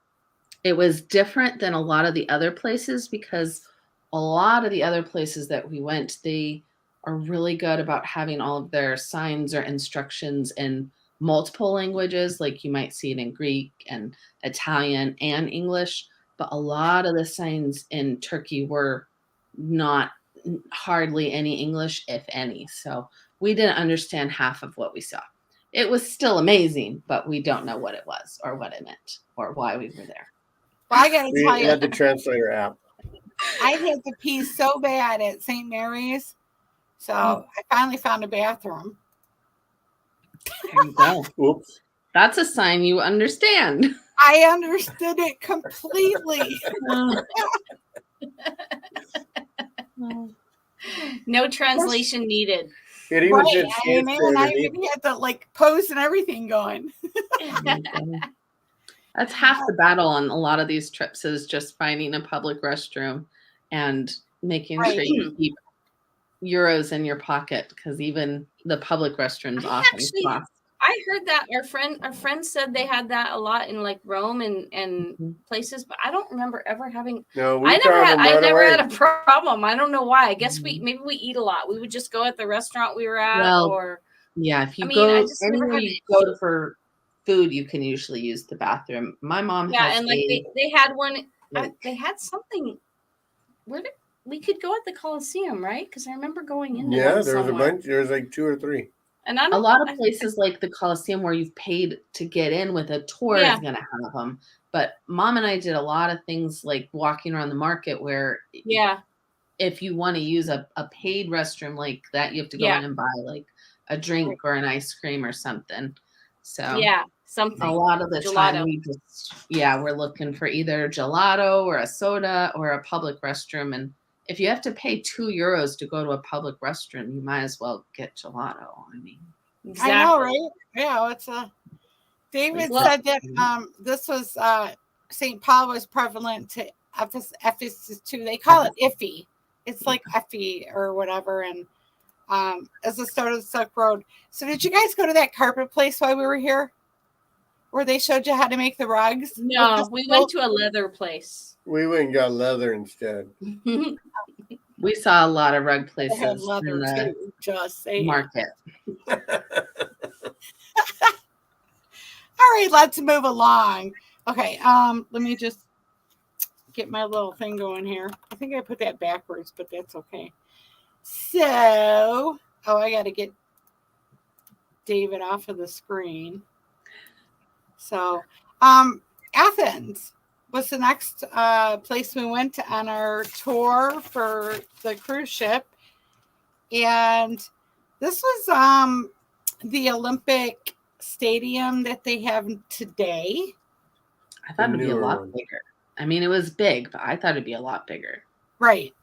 it was different than a lot of the other places because a lot of the other places that we went, they are really good about having all of their signs or instructions in multiple languages. Like you might see it in Greek and Italian and English, but a lot of the signs in Turkey were not hardly any English, if any. So we didn't understand half of what we saw. It was still amazing, but we don't know what it was or what it meant or why we were there. Well, I got to tell you, We had the translator app. I had to pee so bad at St. Mary's, so I finally found a bathroom. There you go. Oops. That's a sign you understand. I understood it completely. No translation needed. It even said I even had to like pose and everything going. That's half the battle on a lot of these trips is just finding a public restroom and making sure you keep euros in your pocket because even the public restrooms often cost. I heard that our friend said they had that a lot in like Rome and places, but I don't remember ever having. No, I never had a problem. I don't know why. I guess maybe we eat a lot. We would just go at the restaurant we were at, if you go anywhere you go for food, you can usually use the bathroom. My mom has and like they had one. They had something. Where did we could go at the Colosseum, right? Because I remember going in. Yeah, there was a bunch. There was like 2 or 3. And a lot of places like the Colosseum where you've paid to get in with a tour is going to have them. But Mom and I did a lot of things like walking around the market where if you want to use a paid restroom like that, you have to go in and buy like a drink or an ice cream or something. So something. A lot of the time we just we're looking for either gelato or a soda or a public restroom. And if you have to pay €2 to go to a public restroom, you might as well get gelato. I mean, exactly. I know, right? Yeah, it's David said that this was St. Paul was prevalent to Ephesus too. They call it Iffy. It's like Effie or whatever, and as the start of the Silk Road. So, did you guys go to that carpet place while we were here, where they showed you how to make the rugs? No, we went to a leather place. We went and got leather instead. We saw a lot of rug places in the market. All right, let's move along. Okay, let me just get my little thing going here. I think I put that backwards, but that's okay. So, I got to get David off of the screen. So, Athens was the next place we went on our tour for the cruise ship. And this was the Olympic Stadium that they have today. I thought it'd be a lot bigger. I mean, it was big, but I thought it'd be a lot bigger. Right.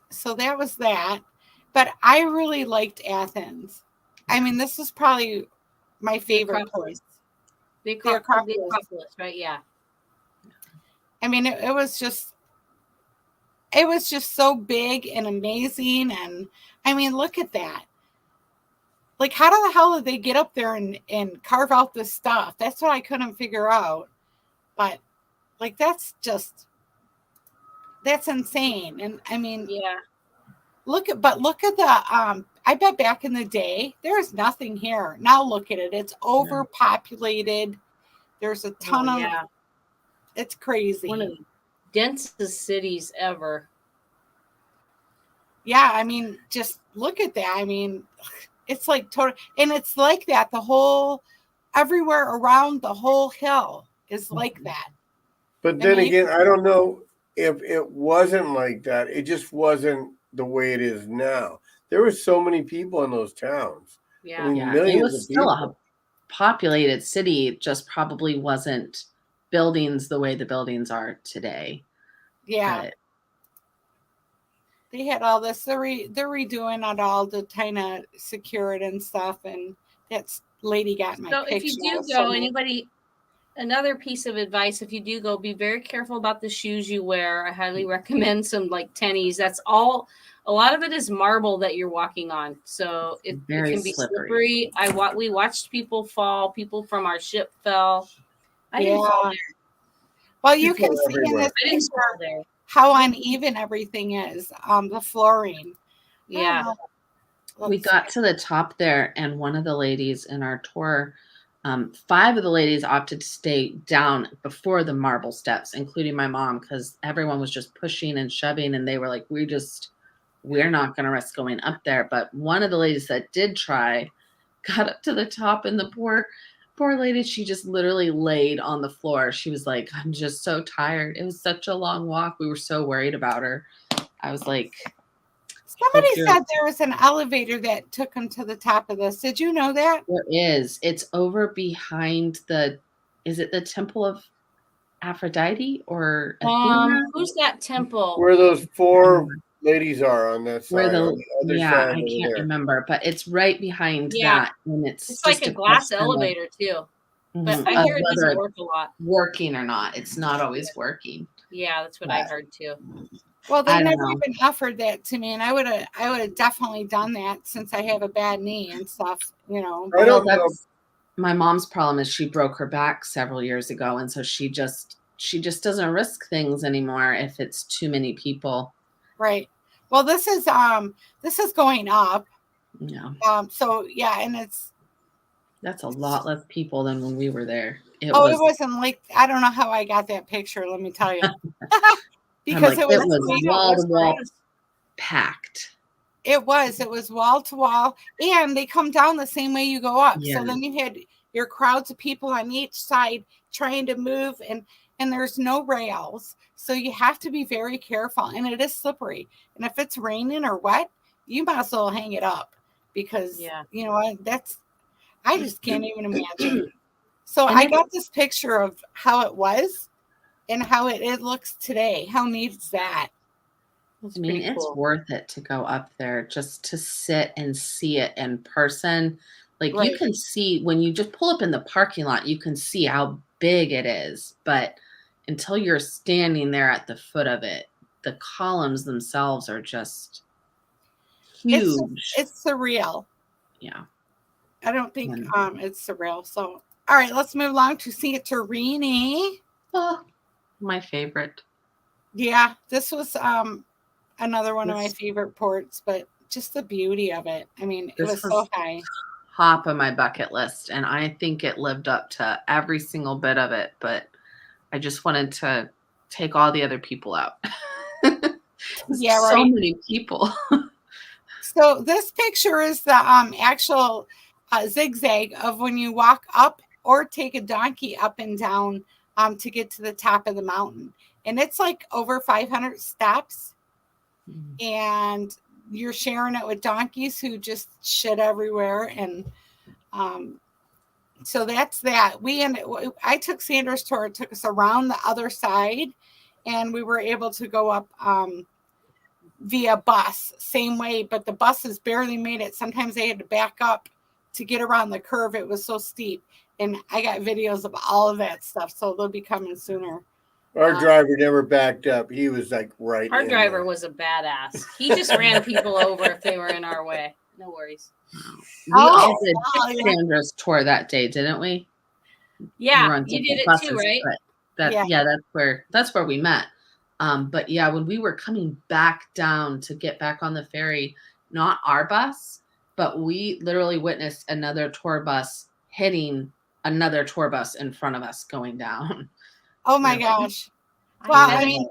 So that was that. But I really liked Athens. I mean, this is probably my favorite place. The Acropolis, right? Yeah. I mean, it was just so big and amazing. And I mean, look at that. Like, how the hell did they get up there and carve out this stuff? That's what I couldn't figure out. But like, that's insane. And I mean, look at the, I bet back in the day, there was nothing here. Now look at it. It's overpopulated. There's a ton of, it's crazy. One of the densest cities ever. Yeah, I mean, just look at that. I mean, it's like total, and it's like that. The whole, everywhere around the whole hill is like that. But I then mean, again, I don't know if it wasn't like that. It just wasn't the way it is now. There were so many people in those towns. I Yeah. mean, Yeah, it millions was of still a people. populated city. It just probably wasn't buildings the way the buildings are today. yeah, But they had all this. They're redoing it all to kind of secure it and stuff. And that's lady got my So if you picture. I do was so go, mad. anybody, another piece of advice, if you do go, be very careful about the shoes you wear. I highly recommend some like tennies. That's all. A lot of it is marble that you're walking on, so it very can be slippery. slippery. We watched people fall. People from our ship fell. I didn't fall Yeah. there. Well, you People can see in everywhere. this I didn't fall picture there. how uneven everything is. The flooring. Yeah. We Let's got to the top there, and one of the ladies in our tour, 5 of the ladies opted to stay down before the marble steps, including my mom, because everyone was just pushing and shoving, and they were like, we're not going to risk going up there. But one of the ladies that did try got up to the top, and the poor lady, she just literally laid on the floor. She was like, I'm just so tired. It was such a long walk. We were so worried about her. I was like, hope Somebody you're said there was an elevator that took them to the top of this. Did you know that? There is. It's over behind is it the Temple of Aphrodite or Athena? Who's that temple? Where those 4 ladies are on that Where side, on the other yeah, side I over can't there. remember, but it's right behind Yeah, that, and it's it's like just a a glass question elevator too. But I of hear it whether doesn't it's work a lot. working or not. It's not always working. Yeah, that's what I But heard too. Well, they I don't never know. even offered that to me, and I would have definitely done that since I have a bad knee and stuff, you know. I But don't know. That's my mom's problem is she broke her back several years ago, and so she just doesn't risk things anymore if it's too many people. right. Well, this is going up. Yeah. So yeah, and That's a lot less people than when we were there. It it was wasn't like, I don't know how I got that picture, let me tell you. I'm Because like, it it was was wall to wall packed. It was wall to wall, and they come down the same way you go up. Yeah. So then you had your crowds of people on each side trying to move, and there's no rails, so you have to be very careful, and it is slippery. And if it's raining or wet, you might as well hang it up, because Yeah. you know what, I just can't even imagine. So And I got this picture of how it was and how it looks today. How neat is that? That's I mean, pretty it's cool. worth it to go up there just to sit and see it in person. Like you Right. can see when you just pull up in the parking lot, you can see how big it is. But until you're standing there at the foot of it, the columns themselves are just huge. It's surreal. Yeah. I don't think And, it's surreal. So, all right, let's move along to Santorini. oh, my favorite. Yeah, this was another one of my This, favorite ports, but just the beauty of it. I mean, it this was was so high. top of my bucket list, and I think it lived up to every single bit of it, but I just wanted to take all the other people out. Yeah, So right. many people. So this picture is the actual zigzag of when you walk up or take a donkey up and down to get to the top of the mountain. And it's like over 500 steps. And you're sharing it with donkeys who just shit everywhere. And so that's that. I took Sandra's tour. It took us around the other side, and we were able to go up via bus, same way, but the buses barely made it. Sometimes they had to back up to get around the curve. It was so steep. And I got videos of all of that stuff, so they'll be coming sooner. Our driver never backed up. He was like right. Our driver was a badass. He just ran people over if they were in our way. No worries. We all did Sandra's tour that day, didn't we? Yeah, you did it too, right? Yeah, that's where we met. But yeah, when we were coming back down to get back on the ferry, not our bus, but we literally witnessed another tour bus hitting another tour bus in front of us going down. Oh my gosh. Well, I mean,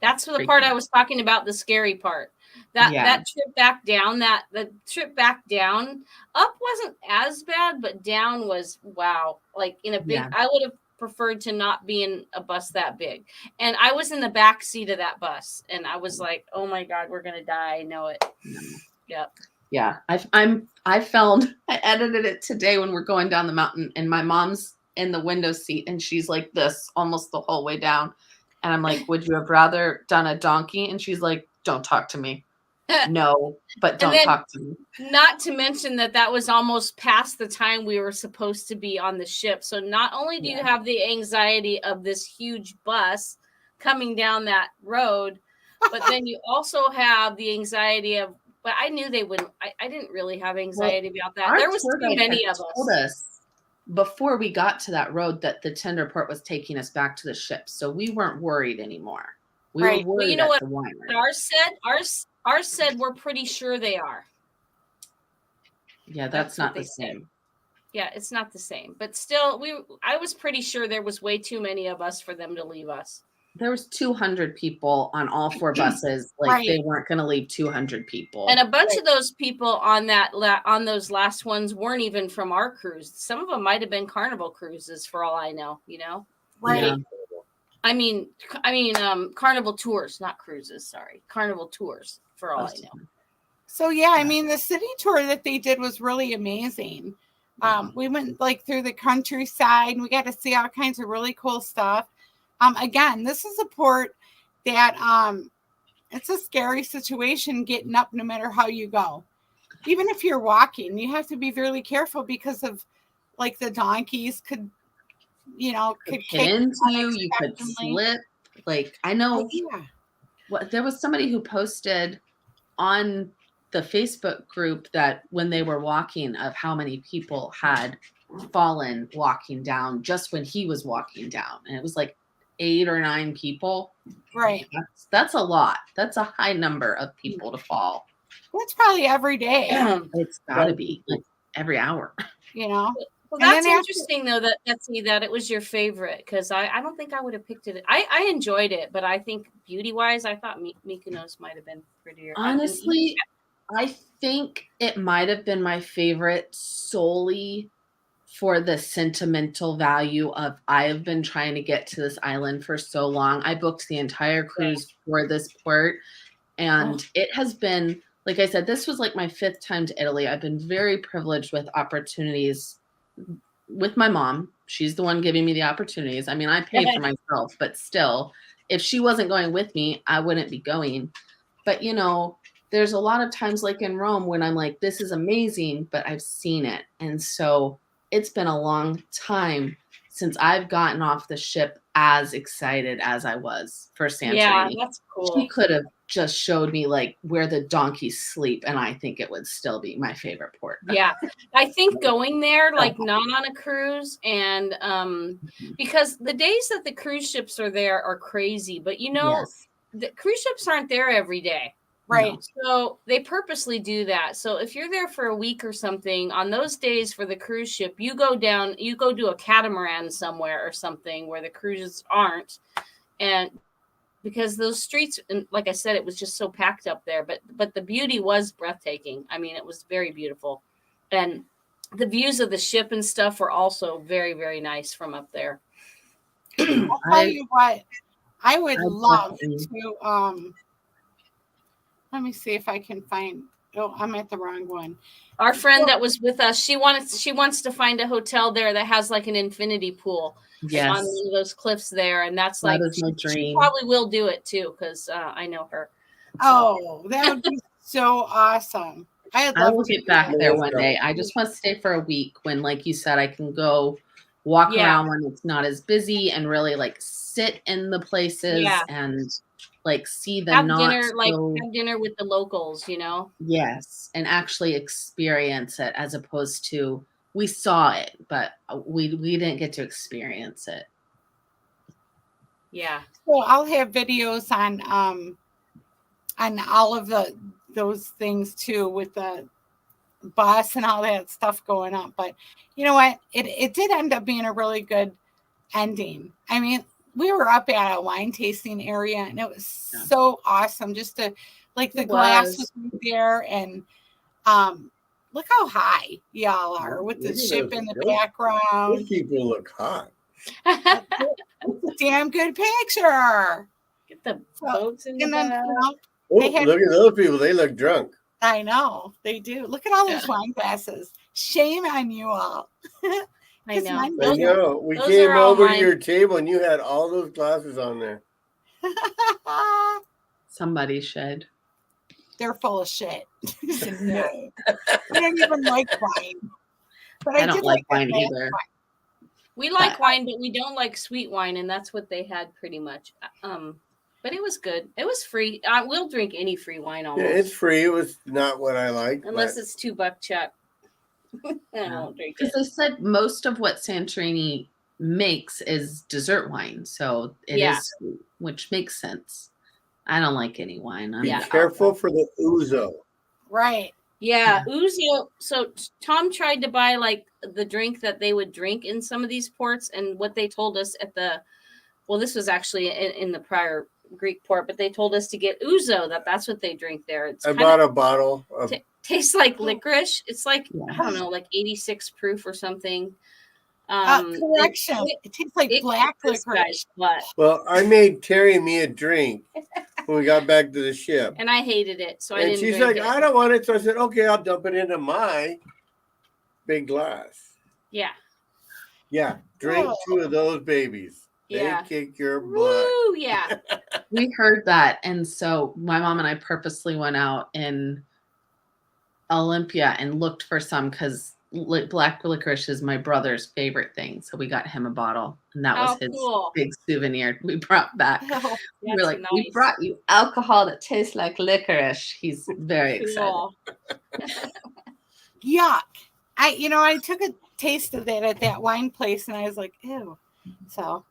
that's the part I was talking about, the scary part. That trip back down, the trip back down, up wasn't as bad, but down was wow. Like in a big, I would have preferred to not be in a bus that big. And I was in the back seat of that bus, and I was like, oh my God, we're gonna die. I know it. Yep. Yeah. I edited it today when we're going down the mountain, and my mom's in the window seat and she's like this almost the whole way down. And I'm like, would you have rather done a donkey? And she's like, don't talk to me. No, but don't talk to me. Not to mention that was almost past the time we were supposed to be on the ship. So not only do you have the anxiety of this huge bus coming down that road, but then you also have the anxiety of, but I knew they wouldn't, I didn't really have anxiety about that. There was too many of us. Before we got to that road that the tender port was taking us back to the ship. So we weren't worried anymore. We were worried. Well, you know what ours said we're pretty sure they are. Yeah, that's not the same. Yeah, it's not the same. But still, I was pretty sure there was way too many of us for them to leave us. There was 200 people on all 4 buses. Like they weren't going to leave 200 people. And a bunch of those people on those last ones weren't even from our cruise. Some of them might have been Carnival cruises for all I know, you know? Right. Yeah. I mean, Carnival tours, not cruises. Sorry. Carnival tours for all I know. So, yeah, I mean, the city tour that they did was really amazing. We went like through the countryside and we got to see all kinds of really cool stuff. Again, this is a port that it's a scary situation getting up no matter how you go. Even if you're walking, you have to be really careful because of like the donkeys could kick into you. You could slip. Like I know there was somebody who posted on the Facebook group that when they were walking of how many people had fallen walking down just when he was walking down. And it was like 8 or 9 people. Right. That's a lot. That's a high number of people to fall. That's probably every day. It's got to be like every hour. Well, that's interesting though that it was your favorite because I don't think I would have picked it. I enjoyed it, but I think beauty wise, I thought Mykonos might have been prettier. Honestly, I think it might have been my favorite solely for the sentimental value of I have been trying to get to this island for so long. I booked the entire cruise for this port, and it has been, like I said, this was like my 5th time to Italy. I've been very privileged with opportunities with my mom. She's the one giving me the opportunities. I mean, I pay for myself, but still, if she wasn't going with me, I wouldn't be going. But, there's a lot of times like in Rome when I'm like, this is amazing, but I've seen it. And so it's been a long time since I've gotten off the ship as excited as I was for Santorini. Yeah, that's cool. She could have just showed me like where the donkeys sleep, and I think it would still be my favorite port. Yeah, I think going there, like not on a cruise, and because the days that the cruise ships are there are crazy, but the cruise ships aren't there every day. Right. So they purposely do that. So if you're there for a week or something, on those days for the cruise ship, you go do a catamaran somewhere or something where the cruises aren't. And because those streets, and like I said, it was just so packed up there, but the beauty was breathtaking. I mean, it was very beautiful. And the views of the ship and stuff were also very, very nice from up there. I'll tell you what, I would love to, let me see if I can find. Oh, I'm at the wrong one. Our friend that was with us, she wants to find a hotel there that has like an infinity pool on one of those cliffs there, and that's like my dream. She probably will do it too because I know her. Oh, that would be so awesome! I will get back there one day. I just want to stay for a week when, like you said, I can go walk around when it's not as busy and really like sit in the places and like see the have dinner with the locals, Yes, and actually experience it as opposed to we saw it, but we didn't get to experience it. Yeah. So I'll have videos on all of those things too with the bus and all that stuff going up. But you know what? It did end up being a really good ending. I mean, we were up at a wine tasting area and it was so awesome just to Like the It glass was. was right there, and look how high y'all are with the Look at ship those- in the those background. people look hot. That's a damn good picture. Get the So, boats in the and then, back. Oh, They had- look at those people. They look drunk. I know they do. Look at all those wine glasses. Shame on you all. I 'Cause know. mine I know. We those came are all over to mine. your table and you had all those glasses on there. Somebody should. They're full of shit. No, I don't even like wine. But I I don't did like the wine glass either. We like wine, but we don't like sweet wine, and that's what they had pretty much. But it was good. It was free. I will drink any free wine Yeah, almost, it's free. It was not what I liked. unless but it's $2 Chuck. I won't drink Because it. they said most of what Santorini makes is dessert wine, so it is Yeah. sweet, which makes sense. I don't like any wine. be Yeah. careful for the ouzo. Right. Yeah, Uzo. So Tom tried to buy like the drink that they would drink in some of these ports, and what they told us at the, well, this was actually in the prior Greek port, but they told us to get Uzo. That's what they drink there. It's I kind bought of a bottle of. tastes like licorice. It's like Yeah. I don't know, like 86 proof or something. Correction. It tastes like black this licorice. guy's butt, Well, I made Terry and me a drink when we got back to the ship. and I hated it, so I And didn't she's drink like, it. I don't want it. So I said, okay, I'll dump it into my big glass. Yeah, Yeah, drink Oh. 2 of those babies. They Yeah. kick your butt. woo, yeah. We heard that, and so my mom and I purposely went out in Olympia and looked for some because black licorice is my brother's favorite thing. So we got him a bottle, and that was Oh, his cool. big souvenir we brought back. Oh, We were That's like, we nice. brought you alcohol that tastes like licorice. He's very excited. Cool. yuck. I took a taste of that at that wine place, and I was like, ew. So,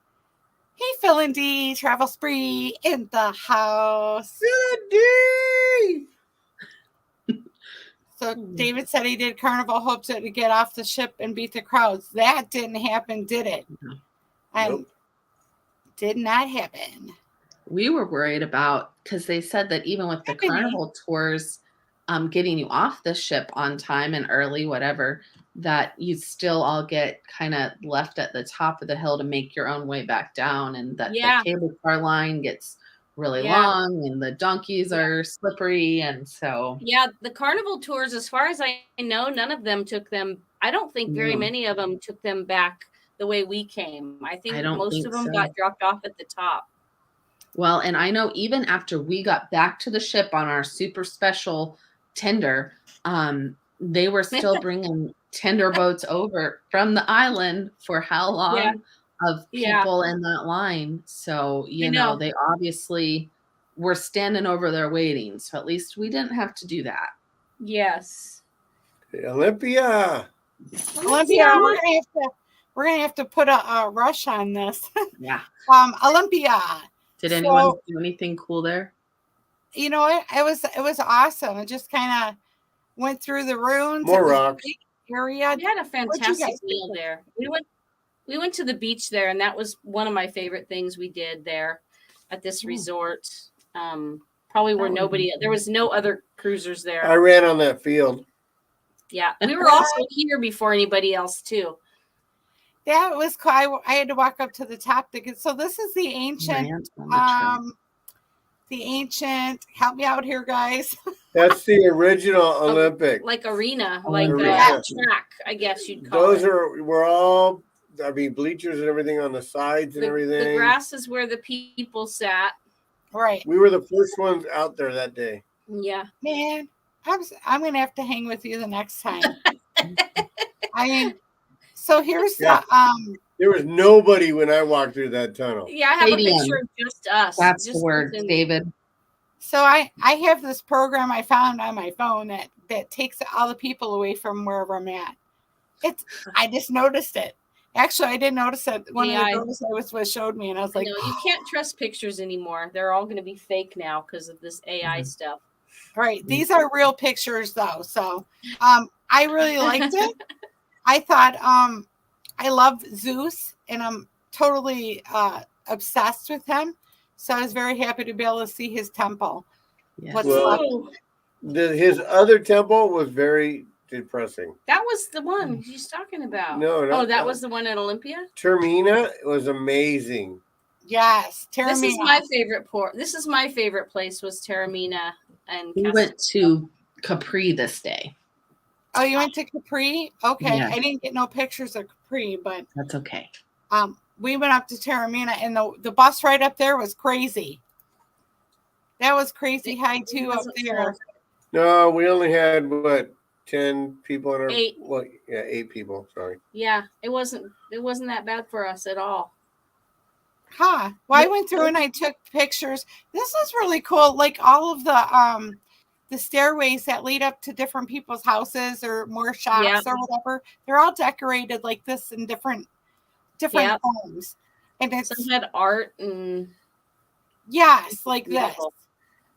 hey, Phil and Dee, Travel Spree in the house. Good day. So David said he did Carnival hopes to get off the ship and beat the crowds. That didn't happen, did it? No. And did not happen. We were worried about, because they said that even with the Happening. carnival tours, getting you off the ship on time and early, whatever, that you still all get kind of left at the top of the hill to make your own way back down, and that Yeah. the cable car line gets really Yeah. long, and the donkeys are slippery, and so Yeah, the carnival tours, as far as I know, none of them took them. I don't think very No. many of them took them back the way we came. I think don't most think of them so. got dropped off at the top. well, and I know even after we got back to the ship on our super special tender, they were still bringing tender boats over from the island for how long Yeah. of Yeah. people in that line. So, you know, know. they obviously were standing over there waiting. So at least we didn't have to do that. Yes. Olympia. Olympia, we're gonna have to put a rush on this. Yeah. Olympia. Did So- anyone do anything cool there? You know what? It was awesome. It just kind of went through the ruins. More It was a rocks. big area. We had a guys fantastic do? meal there. We went to the beach there, and that was one of my favorite things we did there at this resort. Probably where there was no other cruisers there. I ran on that field. Yeah, we were also here before anybody else too. That was cool. I had to walk up to the top to get. So this is the ancient. Rant on the track. The ancient. Help me out here, guys. That's the original Olympic. Like arena, Oh, like arena. a track, I guess you'd call Those it. were all, I mean, bleachers and everything on the sides and The everything. grass is where the people sat. Right, We were the first ones out there that day. Yeah. man. I'm gonna have to hang with you the next time. I mean, so here's Yeah. the There was nobody when I walked through that tunnel. Yeah, I have Stadium. a picture of just us. That's just the word, within- David. So I have this program I found on my phone that takes all the people away from wherever I'm at. I just noticed it. Actually, I didn't notice it. One of AI. the girls I was with showed me, and I was No, like, you can't trust pictures anymore. They're all going to be fake now because of this AI stuff. all right, these are real pictures though. So I really liked it. I thought I love Zeus, and I'm totally obsessed with him. So I was very happy to be able to see his temple. Yes. What's Well, left? his other temple was very depressing. That was the one she's talking about. No, Oh, that was the one at Olympia? Termina was amazing. Yes, This is Taormina. my favorite port. This is my favorite place was Taormina and We went to Capri this day. Oh, you went to Capri? Okay. Yeah. I didn't get no pictures of Capri, but That's okay. we went up to Taormina, and the bus ride up there was crazy. That was crazy high too up there. No, we only had 10 people in our 8. Well, yeah, 8 people. Sorry. Yeah, it wasn't that bad for us at all. Huh. Well, I went through and I took pictures. This is really cool. Like all of the stairways that lead up to different people's houses or more shops or whatever, they're all decorated like this in different homes. And it's some had art and yes, like beautiful.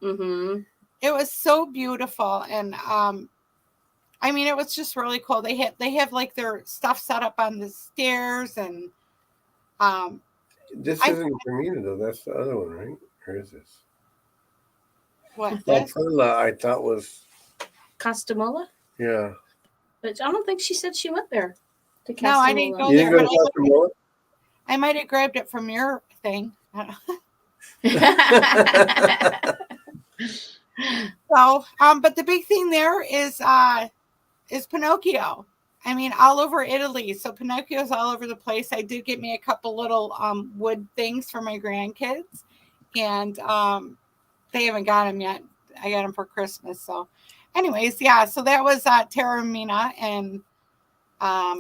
this. Mm-hmm. It was so beautiful, and I mean, it was just really cool. They have like their stuff set up on the stairs, and this isn't Termina though. That's the other one, right? Or is this? What? Perla, I thought was Castamola? Yeah. But I don't think she said she went there. To No, I didn't go You there. didn't go to Castamola? I might have grabbed it from your thing. So, but the big thing there is Pinocchio. I mean, all over Italy. So Pinocchio's all over the place. I did get me a couple little wood things for my grandkids, and they haven't got them yet. I got them for Christmas. So, anyways, yeah. So that was Taormina, and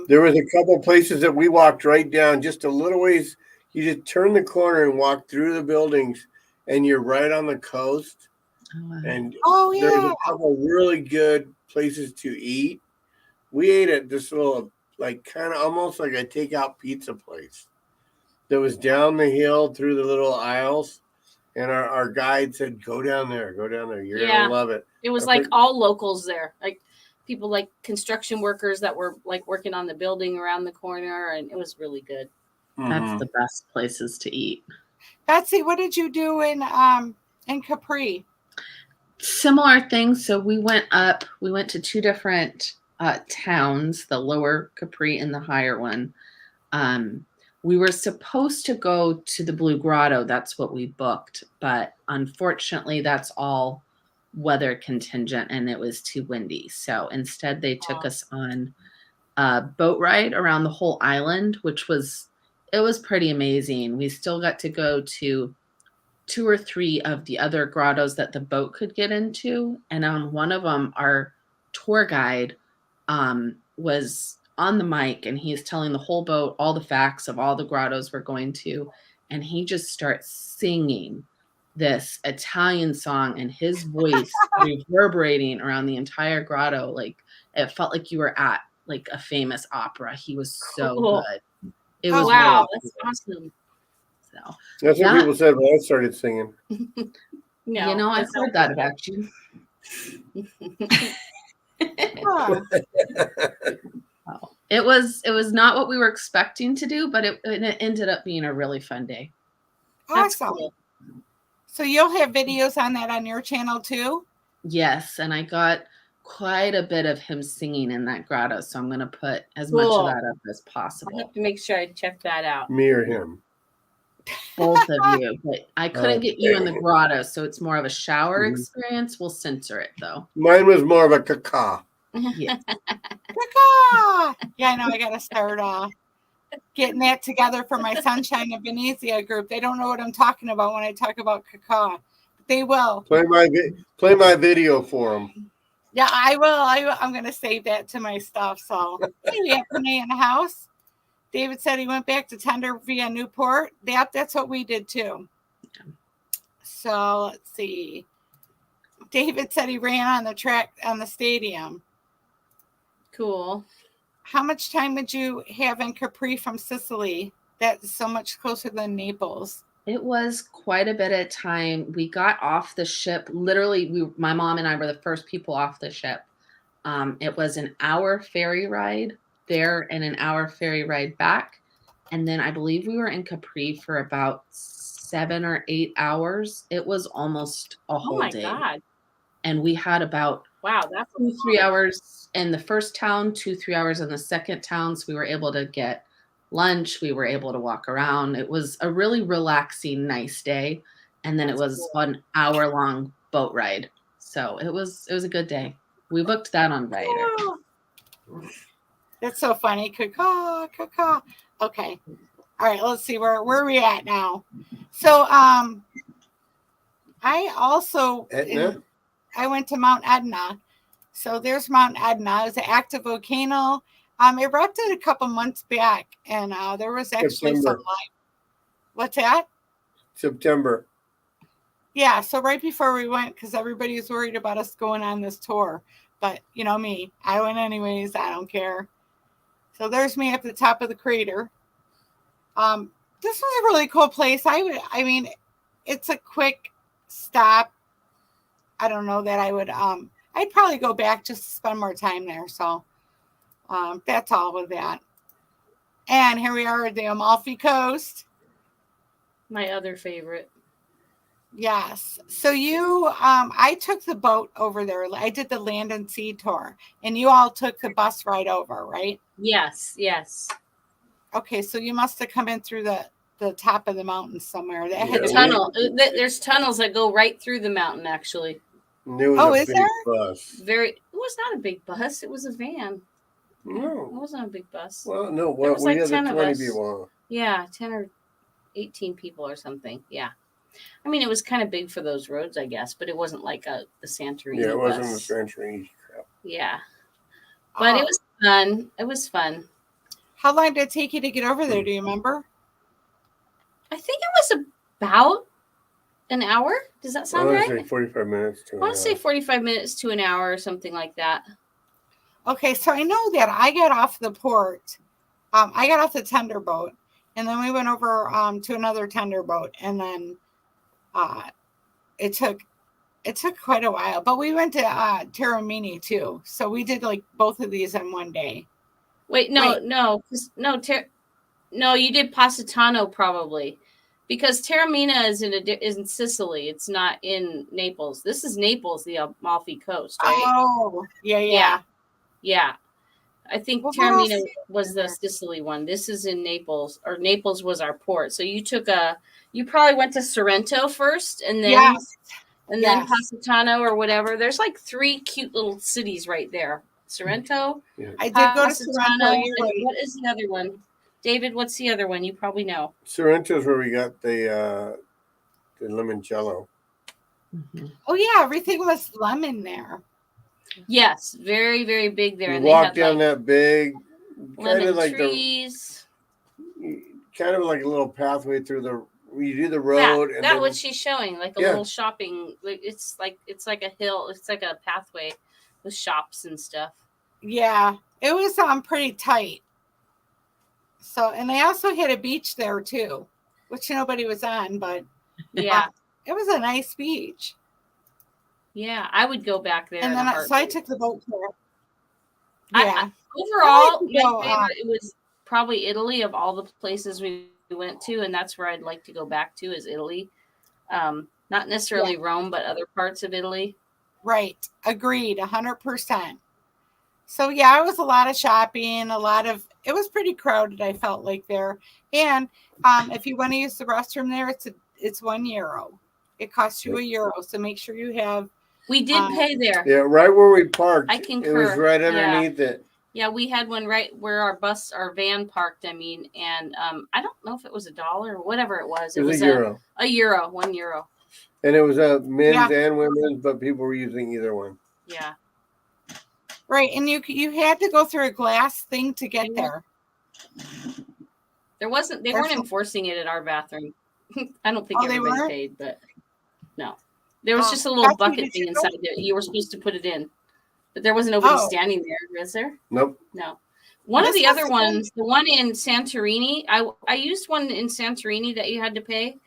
there was a couple places that we walked right down just a little ways. You just turn the corner and walk through the buildings, and you're right on the coast. And there's a couple really good places to eat. We ate at this little, like, kind of almost like a takeout pizza place that was down the hill through the little aisles. And our guide said, go down there. You're going to love it. It was all locals there. Like people like construction workers that were like working on the building around the corner. And it was really good. That's the best places to eat. Betsy, what did you do in Capri? Similar things. So we went to 2 different towns, the lower Capri and the higher one. We were supposed to go to the Blue Grotto. That's what we booked. But unfortunately, that's all weather contingent and it was too windy. So instead, they took us on a boat ride around the whole island, which was pretty amazing. We still got to go to 2 or 3 of the other grottos that the boat could get into. And on one of them, our tour guide was on the mic and he's telling the whole boat all the facts of all the grottos we're going to. And he just starts singing this Italian song and his voice reverberating around the entire grotto. Like it felt like you were at like a famous opera. He was so good. It was wow, really that's cool. awesome. So that's what people said when I started singing. No, I've heard that about you. It was not what we were expecting to do, but it ended up being a really fun day. Awesome. Cool. So you'll have videos on that on your channel too? Yes, and I got quite a bit of him singing in that grotto, so I'm going to put as much of that up as possible. I have to make sure I check that out. Me or him? Both of you, but I couldn't get you in the grotto, so it's more of a shower experience. We'll censor it though. Mine was more of a caca. Yeah. Caca! Yeah, I know. I got to start getting that together for my Sunshine of Venezia group. They don't know what I'm talking about when I talk about caca. They will. Play my video for them. Yeah, I will. I'm going to save that to my stuff. So, hey, we have Renee in the house. David said he went back to tender via Newport. That's what we did too. So let's see. David said he ran on the track on the stadium. Cool. How much time would you have in Capri from Sicily? That's so much closer than Naples. It was quite a bit of time. We got off the ship. Literally, my mom and I were the first people off the ship. It was an hour ferry ride there and an hour ferry ride back. And then I believe we were in Capri for about 7 or 8 hours. It was almost a whole day. Oh my God. and we had about Wow, that's 2-3 hours in the first town, 2-3 hours in the second town. So we were able to get lunch. We were able to walk around. It was a really relaxing, nice day. And then it was an hour-long boat ride. So it was a good day. We booked that on Viator. That's so funny. Caw, caw, caw. Okay. All right, let's see where are we at now. So I also I went to Mount Etna. So there's Mount Etna. It's an active volcano. It erupted a couple months back, and there was actually some life. What's that? September. Yeah, so right before we went, because everybody was worried about us going on this tour. But you know me, I went anyways. I don't care. So there's me at the top of the crater. This was a really cool place. I mean, it's a quick stop. I don't know that I would. I'd probably go back just to spend more time there. So that's all with that. And here we are at the Amalfi Coast. my other favorite. Yes. So I took the boat over there. I did the land and sea tour, and you all took the bus ride over, right? Yes. Okay, so you must have come in through the top of the mountain somewhere. That had tunnel. There's tunnels that go right through the mountain, actually. Is there? Bus. It was not a big bus. It was a van. No. It wasn't a big bus. Well, no. There was we like had 10 of 20 us. people. Yeah, 10 or 18 people or something. Yeah. I mean, it was kind of big for those roads, I guess, but it wasn't like the Santorini Yeah, it wasn't bus. the Santorini crap. Yeah. But it was fun. It was fun. How long did it take you to get over there? Do you remember? I think it was about an hour. Does that sound right? I want to say 45 minutes to I want to say 45 minutes to an hour or something like that. Okay, so I know that I got off the port. I got off the tender boat, and then we went over to another tender boat, and then it took quite a while. But we went to Taormini too, so we did like both of these in one day. No, you did Positano probably, because Taormina is in Sicily. It's not in Naples. This is Naples, the Amalfi Coast, right? Oh, yeah. I think Taormina was the Sicily one. This is in Naples, or Naples was our port. So you probably went to Sorrento first, and then then Positano or whatever. There's like 3 cute little cities right there. Sorrento. Yeah. I did go to Sorrento. What is the other one? David, what's the other one? You probably know. Sorrento's where we got the limoncello. Mm-hmm. Oh yeah, everything was lemon there. Yes, very, very big there. We and walked down that big lemon trees. Kind of like a little pathway through you do the road. Yeah, that's what she's showing, like a little shopping. It's like a hill. It's like a pathway with shops and stuff. Yeah, it was pretty tight. So, and they also had a beach there too, which nobody was on, but yeah, it was a nice beach. Yeah, I would go back there. And then so I took the boat tour. Yeah. Overall, my favorite, it was probably Italy of all the places we went to, and that's where I'd like to go back to is Italy. Not necessarily Rome, but other parts of Italy. Right. Agreed. 100%. So yeah, it was a lot of shopping, it was pretty crowded, I felt like there. And if you want to use the restroom there, it's €1. It costs you €1. So make sure you have. We did pay there. Yeah, right where we parked. I concur. It was right underneath it. Yeah, we had one right where our van parked. I mean, and I don't know if it was $1 or whatever it was. It was €1. €1, €1. And it was men's and women's, but people were using either one. Yeah. Right, and you had to go through a glass thing to get there. They weren't enforcing it at our bathroom. I don't think everybody paid, but no. There was just a little bucket thing inside there. You were supposed to put it in. But there wasn't nobody standing there, was there? Nope. No. One of the other ones, the one in Santorini, I used one in Santorini that you had to pay.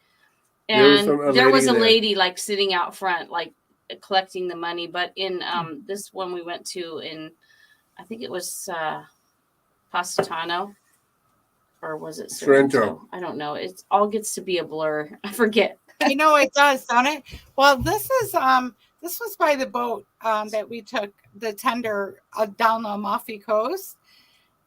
And there was a lady like sitting out front, like collecting the money. But in this one we went to I think it was Positano, or was it Sorrento? I don't know. It all gets to be a blur. I forget. I know it does, don't it? Well, this This was by the boat that we took the tender down the Amalfi Coast.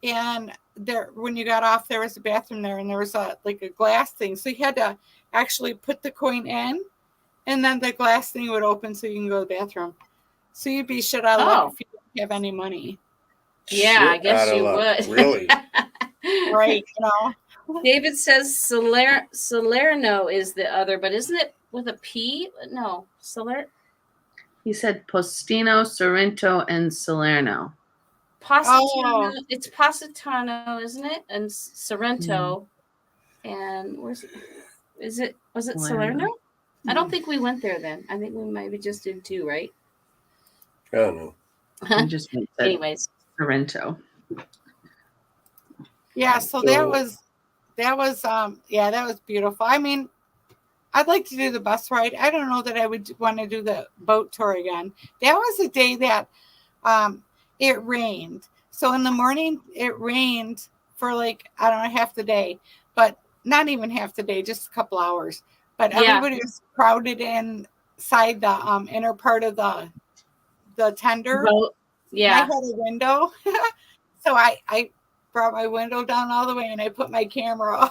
And there, when you got off, there was a bathroom there, and there was a glass thing. So you had to actually put the coin in, and then the glass thing would open so you can go to the bathroom. So you'd be shit out of luck if you didn't have any money. Yeah, I guess you would. Really? Right, David says Salerno is the other, but isn't it with a P? No, He said Postino, Sorrento, and Salerno. Positano. It's Positano, isn't it? And Sorrento. And where's it? Was it Salerno? I don't think we went there then. I think we maybe just did 2, right? I don't know. Anyways, Sorrento. Yeah, so that was beautiful. I mean, I'd like to do the bus ride. I don't know that I would want to do the boat tour again. That was a day that it rained. So in the morning it rained for half the day, but not even half the day, just a couple hours. But everybody was crowded inside the inner part of the tender. Boat. Yeah. I had a window. So I brought my window down all the way, and I put my camera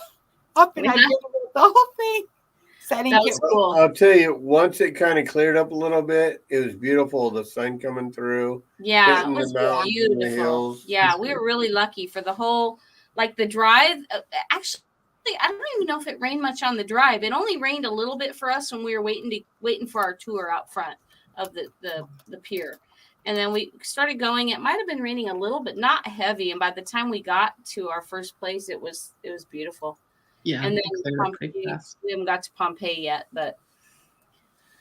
up, and I did the whole thing. That was cool. I'll tell you, once it kind of cleared up a little bit, it was beautiful. The sun coming through. Yeah, it was beautiful. Yeah, we were really lucky for the whole, the drive. Actually, I don't even know if it rained much on the drive. It only rained a little bit for us when we were waiting for our tour out front of the pier. And then we started going. It might have been raining a little, but not heavy. And by the time we got to our first place, it was beautiful. Yeah. And then we haven't got to Pompeii yet, but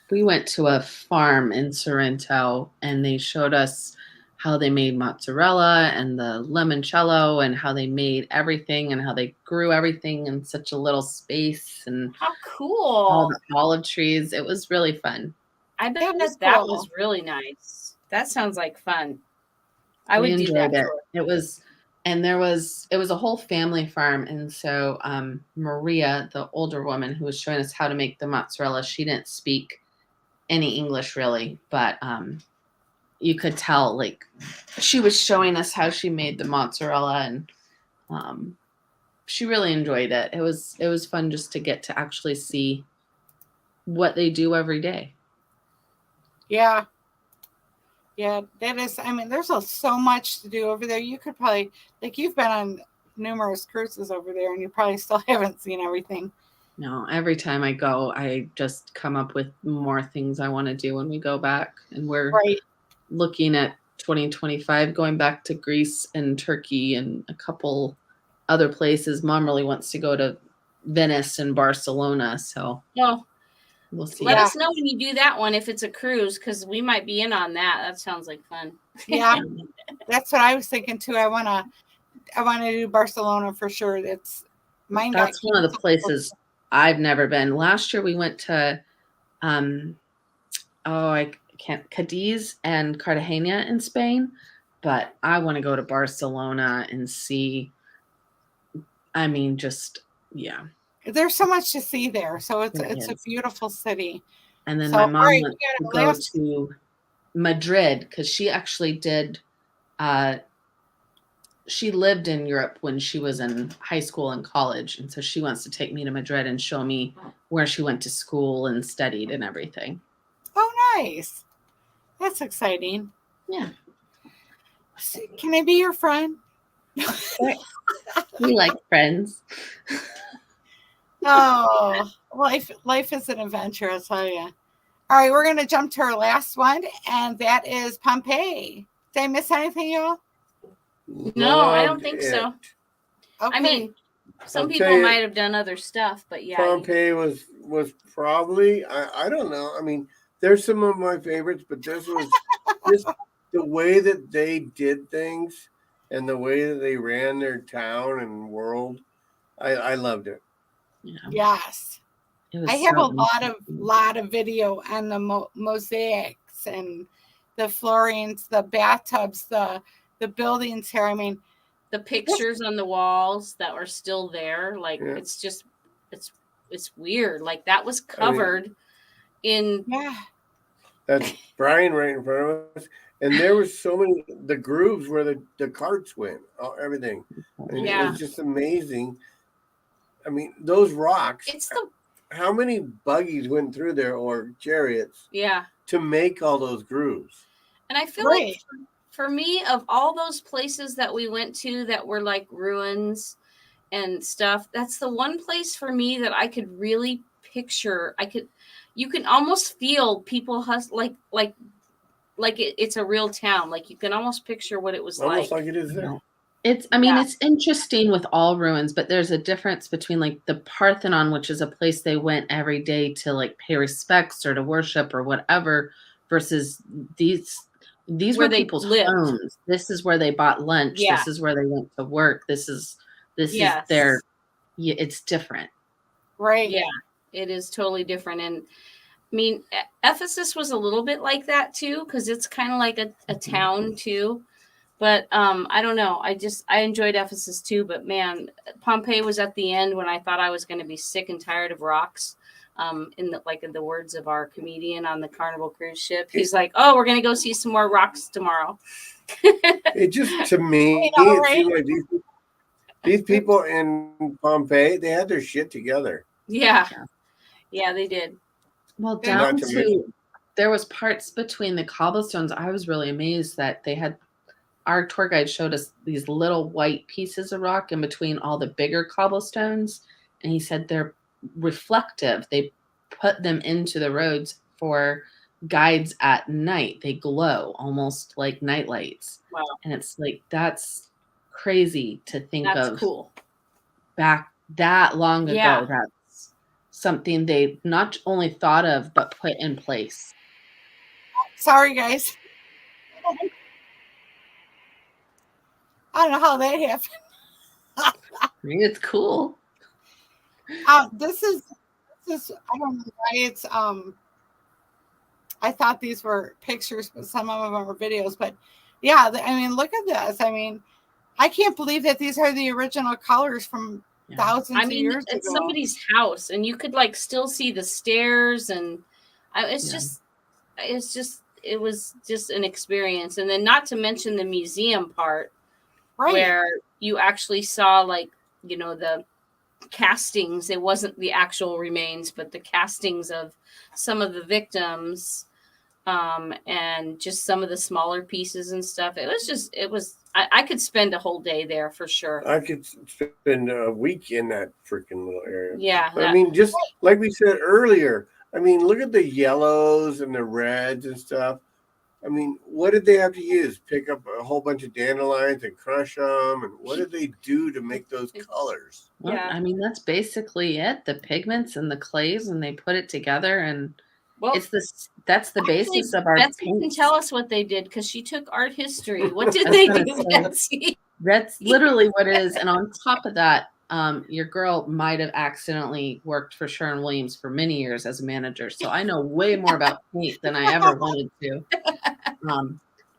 we went to a farm in Sorrento, and they showed us how they made mozzarella and the limoncello, and how they made everything, and how they grew everything in such a little space, and how cool! All the olive trees. It was really fun. I bet that was really nice. That sounds like fun. I would do that. It was a whole family farm. And so Maria, the older woman who was showing us how to make the mozzarella, she didn't speak any English really, but you could tell she was showing us how she made the mozzarella, and she really enjoyed it. It was fun just to get to actually see what they do every day. Yeah. Yeah, that is, I mean, there's so much to do over there. You could probably, you've been on numerous cruises over there, and you probably still haven't seen everything. No, every time I go, I just come up with more things I want to do when we go back. And we're looking at 2025, going back to Greece and Turkey and a couple other places. Mom really wants to go to Venice and Barcelona, so we'll see. Let us know when you do that one, if it's a cruise, because we might be in on that. That sounds like fun. Yeah, that's what I was thinking too. I wanna do Barcelona for sure. That's one of the places I've never been. Last year we went to Cadiz and Cartagena in Spain, but I want to go to Barcelona and see. I mean, there's so much to see there. So it's a beautiful city. And then my mom wants to go to Madrid because she actually did. She lived in Europe when she was in high school and college. And so she wants to take me to Madrid and show me where she went to school and studied and everything. Oh, nice. That's exciting. Yeah. Can I be your friend? We like friends. Oh, life is an adventure, I'll tell you. All right, we're going to jump to our last one, and that is Pompeii. Did I miss anything, y'all? No, I don't think so. Okay. I mean, some people might have done other stuff, but yeah. Pompeii was probably, I don't know. I mean, there's some of my favorites, but this was just the way that they did things and the way that they ran their town and world. I loved it. Yeah. Yes. I have a lot of video on the mosaics and the floorings, the bathtubs, the buildings here. I mean, the pictures on the walls that are still there. It's just, it's weird. That was covered in That's Brian right in front of us. And there were so many the grooves where the carts went, everything. I mean, it Yeah. was just amazing. I mean, those rocks. It's the How many buggies went through there or chariots yeah. to make all those grooves? And I feel Right. like for me, of all those places that we went to that were like ruins and stuff, that's the one place for me that I could really picture. You can almost feel people it's a real town. Like you can almost picture what it was Almost like. like it is there. No. I mean, Yeah. it's interesting with all ruins, but there's a difference between like the Parthenon, which is a place they went every day to like pay respects or to worship or whatever, versus these Where were they people's lived. homes. This is where they bought lunch. Yeah. This is where they went to work. This is Yes. their, it's different. Right. Yeah, it is totally different. And I mean, Ephesus was a little bit like that too, because it's kind of like a town too. But I don't know. I enjoyed Ephesus too. But man, Pompeii was at the end when I thought I was going to be sick and tired of rocks. In the words of our comedian on the Carnival cruise ship, he's like, "Oh, we're going to go see some more rocks tomorrow." It just, to me, I know, it right? seemed like these people in Pompeii, they had their shit together. Yeah, they did. Well, And down not to to mention- there was parts between the cobblestones. I was really amazed that they had our tour guide showed us these little white pieces of rock in between all the bigger cobblestones. And he said they're reflective. They put them into the roads for guides at night. They glow almost like night lights. Wow, And it's like, that's crazy to think that's of cool. back that long Yeah. ago. That's something they not only thought of, but put in place. Sorry, guys. I don't know how that happened. I mean, it's cool. This is I don't know why it's I thought these were pictures, but some of them are videos. But yeah, I mean, look at this. I mean, I can't believe that these are the original colors from thousands of years ago. It's somebody's house, and you could like still see the stairs, and it was just an experience. And then not to mention the museum part, Right. where you actually saw like, the castings. It wasn't the actual remains, but the castings of some of the victims, and just some of the smaller pieces and stuff. I could spend a whole day there for sure. I could spend a week in that freaking little area. Yeah. But I mean, just like we said earlier, I mean, look at the yellows and the reds and stuff. I mean, what did they have to use? Pick up a whole bunch of dandelions and crush them? And what did they do to make those colors? Well, Yeah. I mean, that's basically it. The pigments and the clays, and they put it together, and Well, that's the basis of our Betsy can paints. tell us what they did because she took art history. What did they do, Betsy? That's literally what it is. And on top of that, your girl might have accidentally worked for Sherwin-Williams for many years as a manager. So I know way more about paint than I ever wanted to.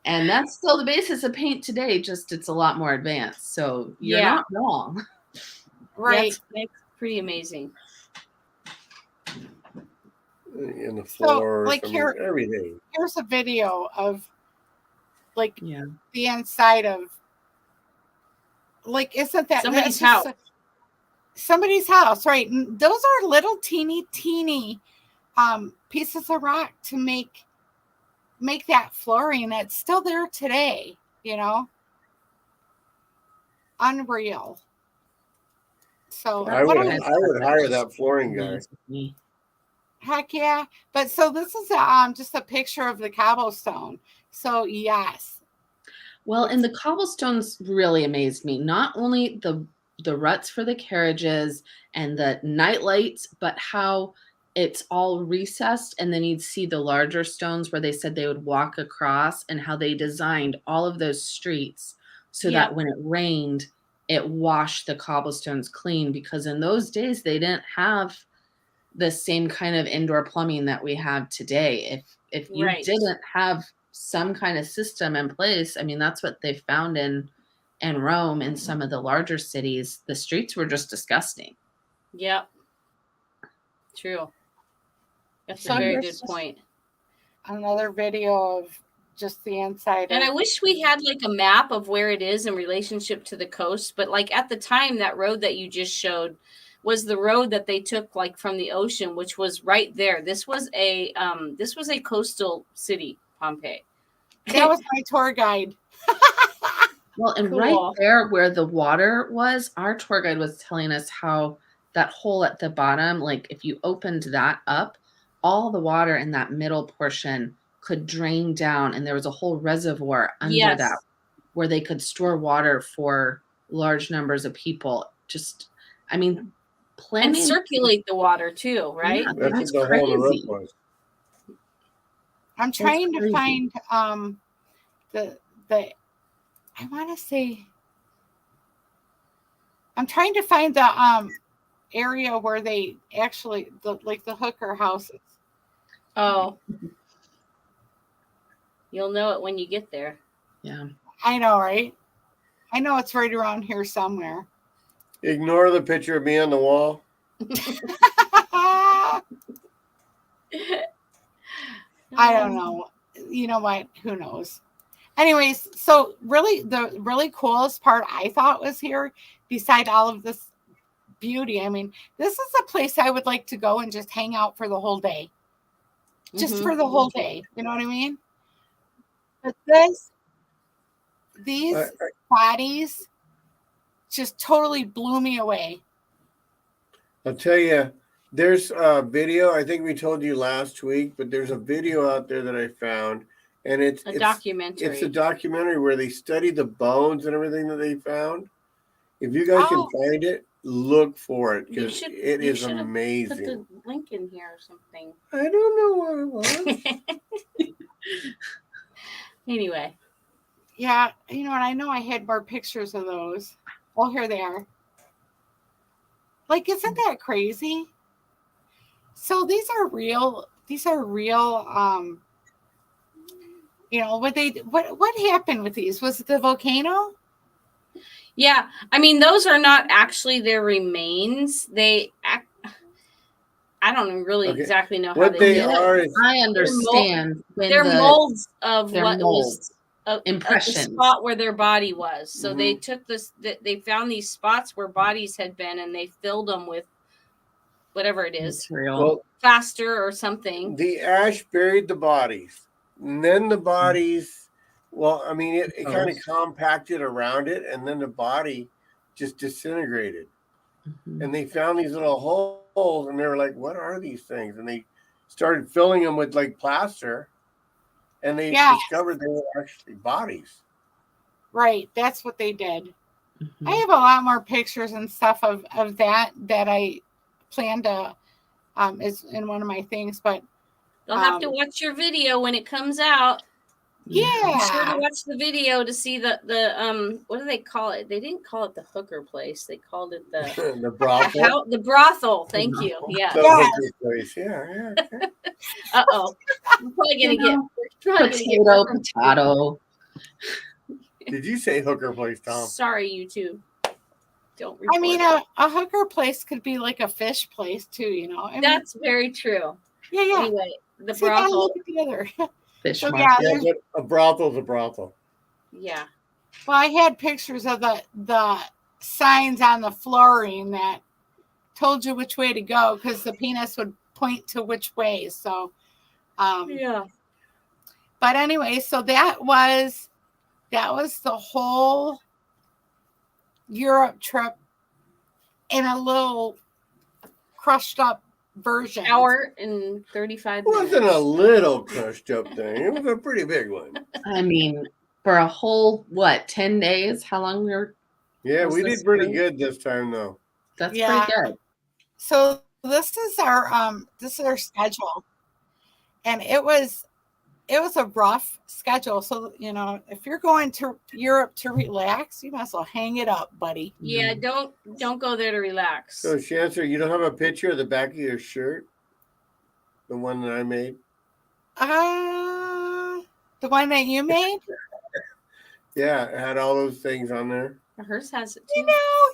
And that's still the basis of paint today, just it's a lot more advanced. So you're not wrong. Right. That's pretty amazing. In the floors, like everything. Here's a video of like Yeah. the inside of like, isn't that Somebody's that's just house. Somebody's house, right? And those are little teeny pieces of rock to make that flooring that's still there today, unreal. So I would hire that flooring guy. heck yeah. But so this is just a picture of the cobblestone. So yes. Well, and the cobblestones really amazed me. Not only the ruts for the carriages and the night lights, but how it's all recessed, and then you'd see the larger stones where they said they would walk across, and how they designed all of those streets so that when it rained, it washed the cobblestones clean, because in those days they didn't have the same kind of indoor plumbing that we have today. If you didn't have some kind of system in place, I mean, that's what they found in Rome and some of the larger cities. The streets were just disgusting. Yep. True. That's a very good point. another video of just the inside. And I wish we had like a map of where it is in relationship to the coast. But like at the time, that road that you just showed was the road that they took like from the ocean, which was right there. This was a coastal city, Pompeii. That was my tour guide. Well, and Cool. right there where the water was, our tour guide was telling us how that hole at the bottom, like if you opened that up, all the water in that middle portion could drain down, and there was a whole reservoir under that where they could store water for large numbers of people. Just, I mean, and circulate the water too, right? Yeah, That's what the hole in the roof was. I'm trying to find the I want to say I'm trying to find the area where they actually the hooker houses. Oh, you'll know it when you get there. Yeah, I know, right? I know it's right around here somewhere. Ignore the picture of me on the wall. I don't know. You know what? Who knows? Anyways, so really the really coolest part I thought was here, beside all of this beauty. I mean, this is a place I would like to go and just hang out for the whole day. Just for the whole day. You know what I mean? But these bodies just totally blew me away. I'll tell you, there's a video, I think we told you last week, but there's a video out there that I found, and it's a documentary. It's a documentary where they study the bones and everything that they found. If you guys can find it, look for it, because it is amazing. Put the link in here or something. I don't know what it was. Anyway. Yeah, you know, and I know I had more pictures of those. Oh, here they are. Like, isn't that crazy? So these are real. You know, what happened with these? Was it the volcano? Yeah, I mean, those are not actually their remains. I don't really exactly know how they are. I understand. They're molds of what molds. was impressions. The spot where their body was. So they took this. They found these spots where bodies had been, and they filled them with whatever it is, plaster or something. The ash buried the bodies, and then the bodies. Well, I mean, it kind of compacted around it, and then the body just disintegrated. Mm-hmm. And they found these little holes, and they were like, "What are these things?" And they started filling them with like plaster, and they discovered they were actually bodies. Right, that's what they did. Mm-hmm. I have a lot more pictures and stuff of that I plan to is in one of my things, but you'll have to watch your video when it comes out. Yeah, be sure to watch the video to see the what do they call it? They didn't call it the hooker place. They called it the the brothel. The brothel. Thank you. Yeah. The hooker place. Yeah. Uh-oh. We're probably gonna get potato. Did you say hooker place, Tom? Sorry, YouTube. Don't. I mean, a hooker place could be like a fish place too. You know. That's very true. Yeah. Anyway, the brothel. Fish so, but a brothel's a brothel. Yeah. Well, I had pictures of the signs on the flooring that told you which way to go because the penis would point to which way. So, yeah. But anyway, so that was the whole Europe trip in a little crushed up version. Hour and 35 minutes. It wasn't a little crushed up thing. It was a pretty big one. I mean, for a whole 10 days? How long we were? Yeah, we did pretty good this time though. That's pretty good. So this is our schedule, and it was a rough schedule. So you know, if you're going to Europe to relax, you might as well hang it up, buddy. Yeah, don't go there to relax. So Chancer, you don't have a picture of the back of your shirt, the one that I made? The one that you made? Yeah, it had all those things on there. Hers has it too. You know,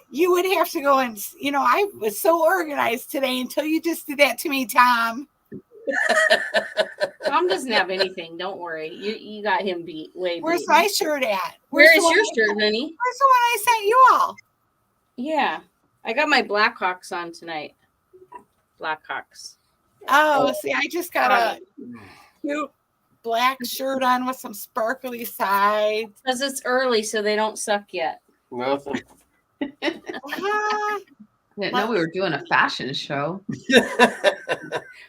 you would have to go and, you know, I was so organized today until you just did that to me, Tom. Tom doesn't have anything. Don't worry. You got him beat. Way Where's beat. my shirt at? Where the is one your I shirt, sent- honey? Where's the one I sent you all? Yeah. I got my Blackhawks on tonight. Blackhawks. Oh, see, I just got a Mm. cute black shirt on with some sparkly sides. Because it's early, so they don't suck yet. Nothing. Ah, I didn't know we were doing a fashion show.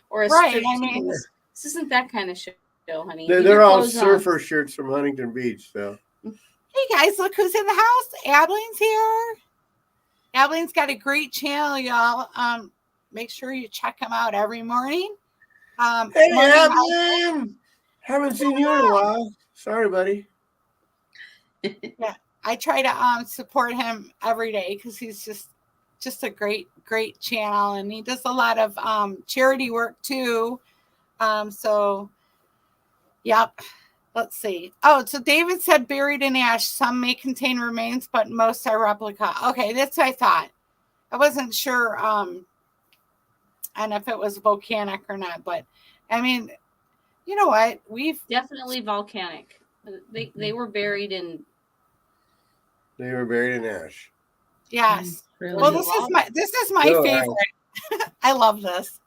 Or a Right, strip I mean- tease. This isn't that kind of show, honey. they're Keep your all clothes on. surfer shirts from Huntington Beach, so. Hey guys, look who's in the house. Abileen's here. Abileen's got a great channel, y'all. Make sure you check him out every morning. Hey, Morning House- Evelyn! Haven't seen you in a while. Sorry, buddy. I try to support him every day because he's just a great channel, and he does a lot of charity work too. So yep. Let's see. Oh, so David said buried in ash. Some may contain remains, but most are replica. Okay, that's what I thought. I wasn't sure and if it was volcanic or not, but I mean, you know what? We've Definitely volcanic. They were buried in. They were buried in ash. yes. Really? Well, this is my Real favorite. I love this.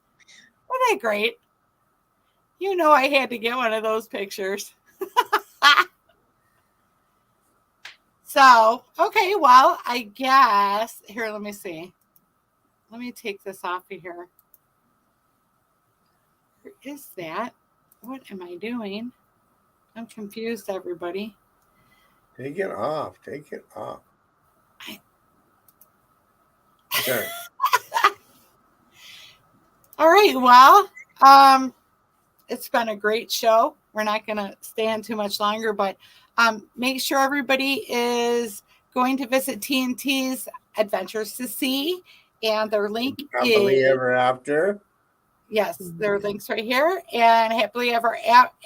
Wasn't that great? You know, I had to get one of those pictures. So, okay, well, I guess here, let me see. Let me take this off of here. Where is that? What am I doing? I'm confused, everybody. Take it off. Take it off. I- There. All right, well, it's been a great show. We're not going to stay on too much longer, but make sure everybody is going to visit TNT's Adventures to See, and their link Happily is ever after. yes, there are links right here, and happily ever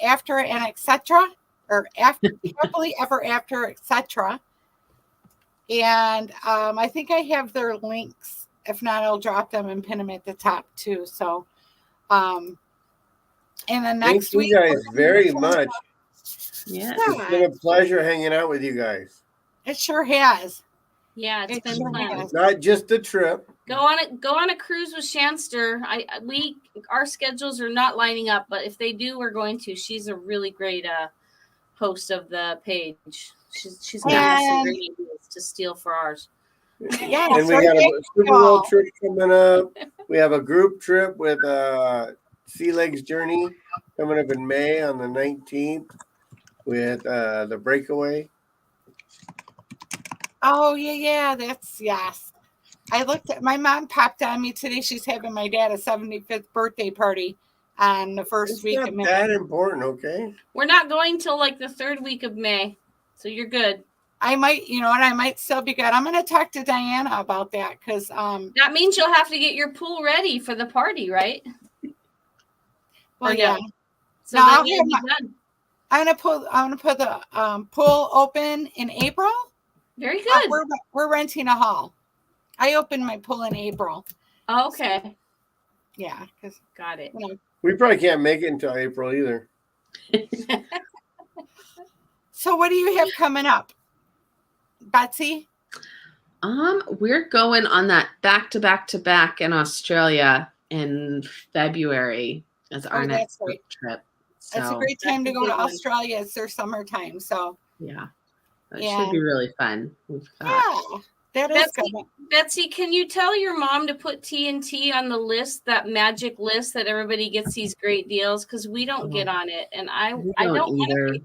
after and etc. or after happily ever after etc. And I think I have their links. If not, I'll drop them and pin them at the top too. So, and then next Thank week, you guys we're gonna very do- much. Yeah. It's been a pleasure hanging out with you guys. It sure has. Yeah, it's It been sure fun. has. Not just the trip. Go on a cruise with Shanster. Our schedules are not lining up, but if they do, we're going to. She's a really great host of the page. She's got us some great ideas to steal for ours. Yeah, And we got a Super Bowl trip coming up. We have a group trip with Sea Legs Journey coming up in May on the 19th with the Breakaway. Oh yeah, that's yes. I looked at my mom popped on me today. She's having my dad a 75th birthday party on the first It's week not of May. that important, okay? We're not going till like the third week of May, so you're good. I might, you know what, I might still be good. I'm going to talk to Diana about that because That means you'll have to get your pool ready for the party, right? well, Or yeah. no? So No, then I'll you'll have be done. I'm gonna put the pool open in April. Very good. We're renting a hall. I opened my pool in April. Okay, Yeah, because got it. We probably can't make it until April either. So what do you have coming up, Betsy? We're going on that back to back in Australia in February as our next that's great. trip. It's a So great time to That's a go to good one. Australia. It's their summertime, so yeah, it Yeah. should be really fun. We've got yeah, that is Betsy, good. Betsy, can you tell your mom to put TNT on the list, that magic list that everybody gets these great deals? Because we don't get on it, and I we don't don't want either. to.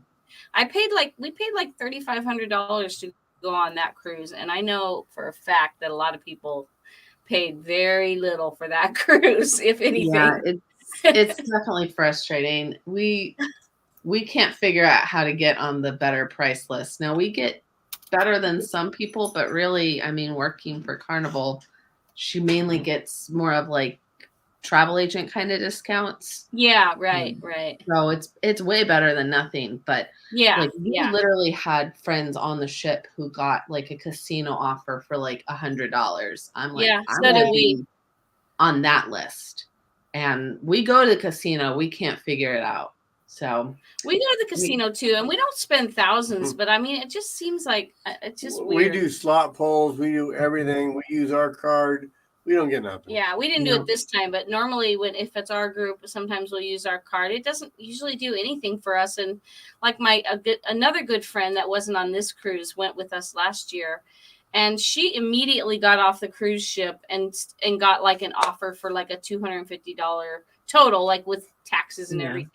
We paid like $3,500 to go on that cruise, and I know for a fact that a lot of people paid very little for that cruise, if anything. Yeah, it's definitely frustrating. We can't figure out how to get on the better price list. Now we get better than some people, but really, I mean, working for Carnival, she mainly gets more of like travel agent kind of discounts. Yeah, right. So it's way better than nothing. But Yeah, like we yeah. literally had friends on the ship who got like a casino offer for like $100. I'm like, Yeah, I'm so gonna did we. be on that list. And we go to the casino. We can't figure it out. So we go to the casino too, and we don't spend thousands, but I mean, it just seems like it's just We weird. do slot pulls. We do everything. We use our card. We don't get nothing. Yeah, we didn't do it this time, but normally if it's our group, sometimes we'll use our card. It doesn't usually do anything for us. And like another good friend that wasn't on this cruise went with us last year, and she immediately got off the cruise ship and got like an offer for like a $250 total, like with taxes and everything.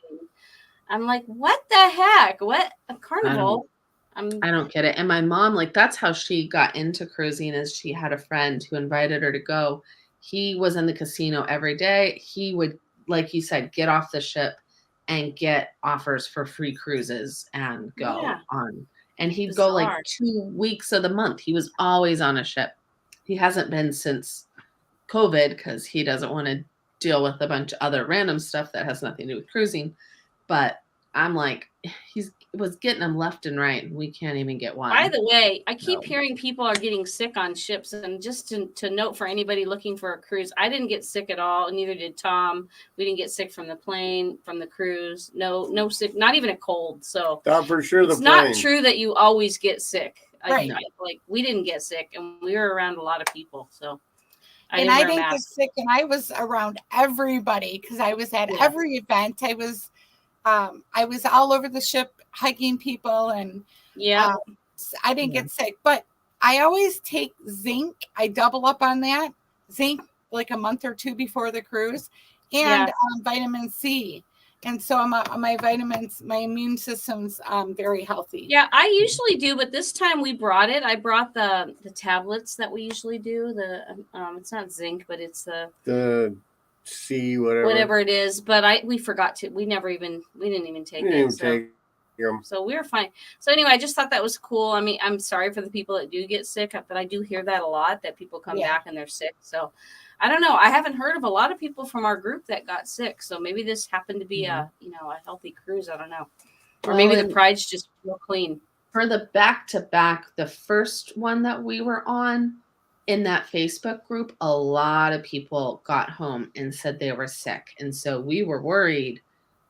I'm like, what the heck? What a Carnival? I don't get it. And my mom, like, that's how she got into cruising, is she had a friend who invited her to go. He was in the casino every day. He would, like you said, get off the ship and get offers for free cruises and go on. And he'd go like 2 weeks of the month. He was always on a ship. He hasn't been since COVID because he doesn't want to deal with a bunch of other random stuff that has nothing to do with cruising. But I'm like, he was getting them left and right. We can't even get one. By the way, I keep hearing people are getting sick on ships. And just to note for anybody looking for a cruise, I didn't get sick at all. Neither did Tom. We didn't get sick from the plane, from the cruise. No sick, not even a cold. So thought for sure it's not true that you always get sick. Right. Like we didn't get sick, and we were around a lot of people. So I didn't get sick, and I was around everybody because I was at every event. I was all over the ship hugging people, and I didn't get sick. But I always take zinc. I double up on that zinc like a month or two before the cruise, and vitamin C. And so my vitamins, my immune system's very healthy. Yeah, I usually do, but this time we brought it. I brought the tablets that we usually do. It's not zinc, but it's the C whatever it is. But we forgot to. We didn't even take it. So we were fine. So anyway, I just thought that was cool. I mean, I'm sorry for the people that do get sick, but I do hear that a lot, that people come back and they're sick. So I don't know. I haven't heard of a lot of people from our group that got sick. So maybe this happened to be a healthy cruise. I don't know. Or maybe the pride's just real clean. For the back-to-back, the first one that we were on in that Facebook group, a lot of people got home and said they were sick. And so we were worried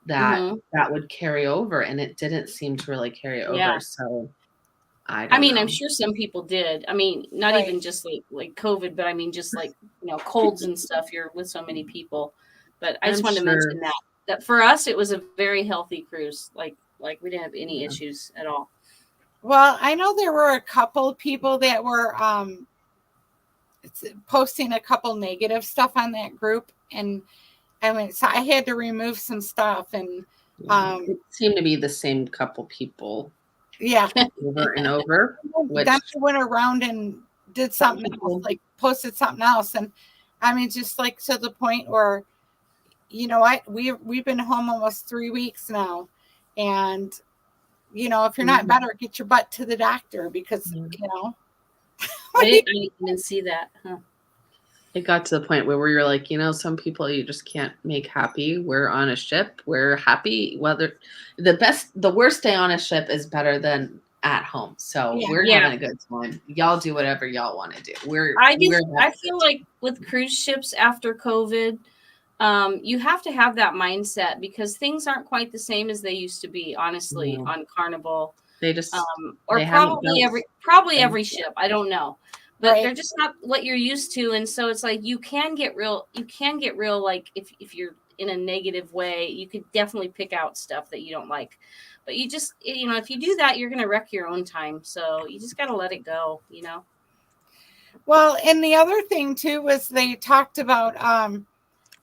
that that would carry over, and it didn't seem to really carry over. So I mean, I'm sure some people did. I mean, not even just like COVID, but I mean, just like, colds and stuff. You're with so many people. But I just wanted to mention that for us, it was a very healthy cruise. Like we didn't have any issues at all. Well, I know there were a couple people that were posting a couple negative stuff on that group, and I mean, so I had to remove some stuff, and it seemed to be the same couple people. Yeah. Over and over. Then I went around and did something else, like posted something else. And I mean, just like to the point where, we've been home almost 3 weeks now. And, if you're not better, get your butt to the doctor because, I didn't even see that. Huh. It got to the point where we were like, some people you just can't make happy. We're on a ship. We're happy. Whether the worst day on a ship is better than at home. So we're having a good time. Y'all do whatever y'all want to do. I feel like with cruise ships after COVID, you have to have that mindset because things aren't quite the same as they used to be, honestly, on Carnival. They just probably every ship. I don't know. But they're just not what you're used to. And so it's like you can get real like if you're in a negative way, you could definitely pick out stuff that you don't like. But you just if you do that, you're gonna wreck your own time. So you just gotta let it go, Well, and the other thing too was they talked about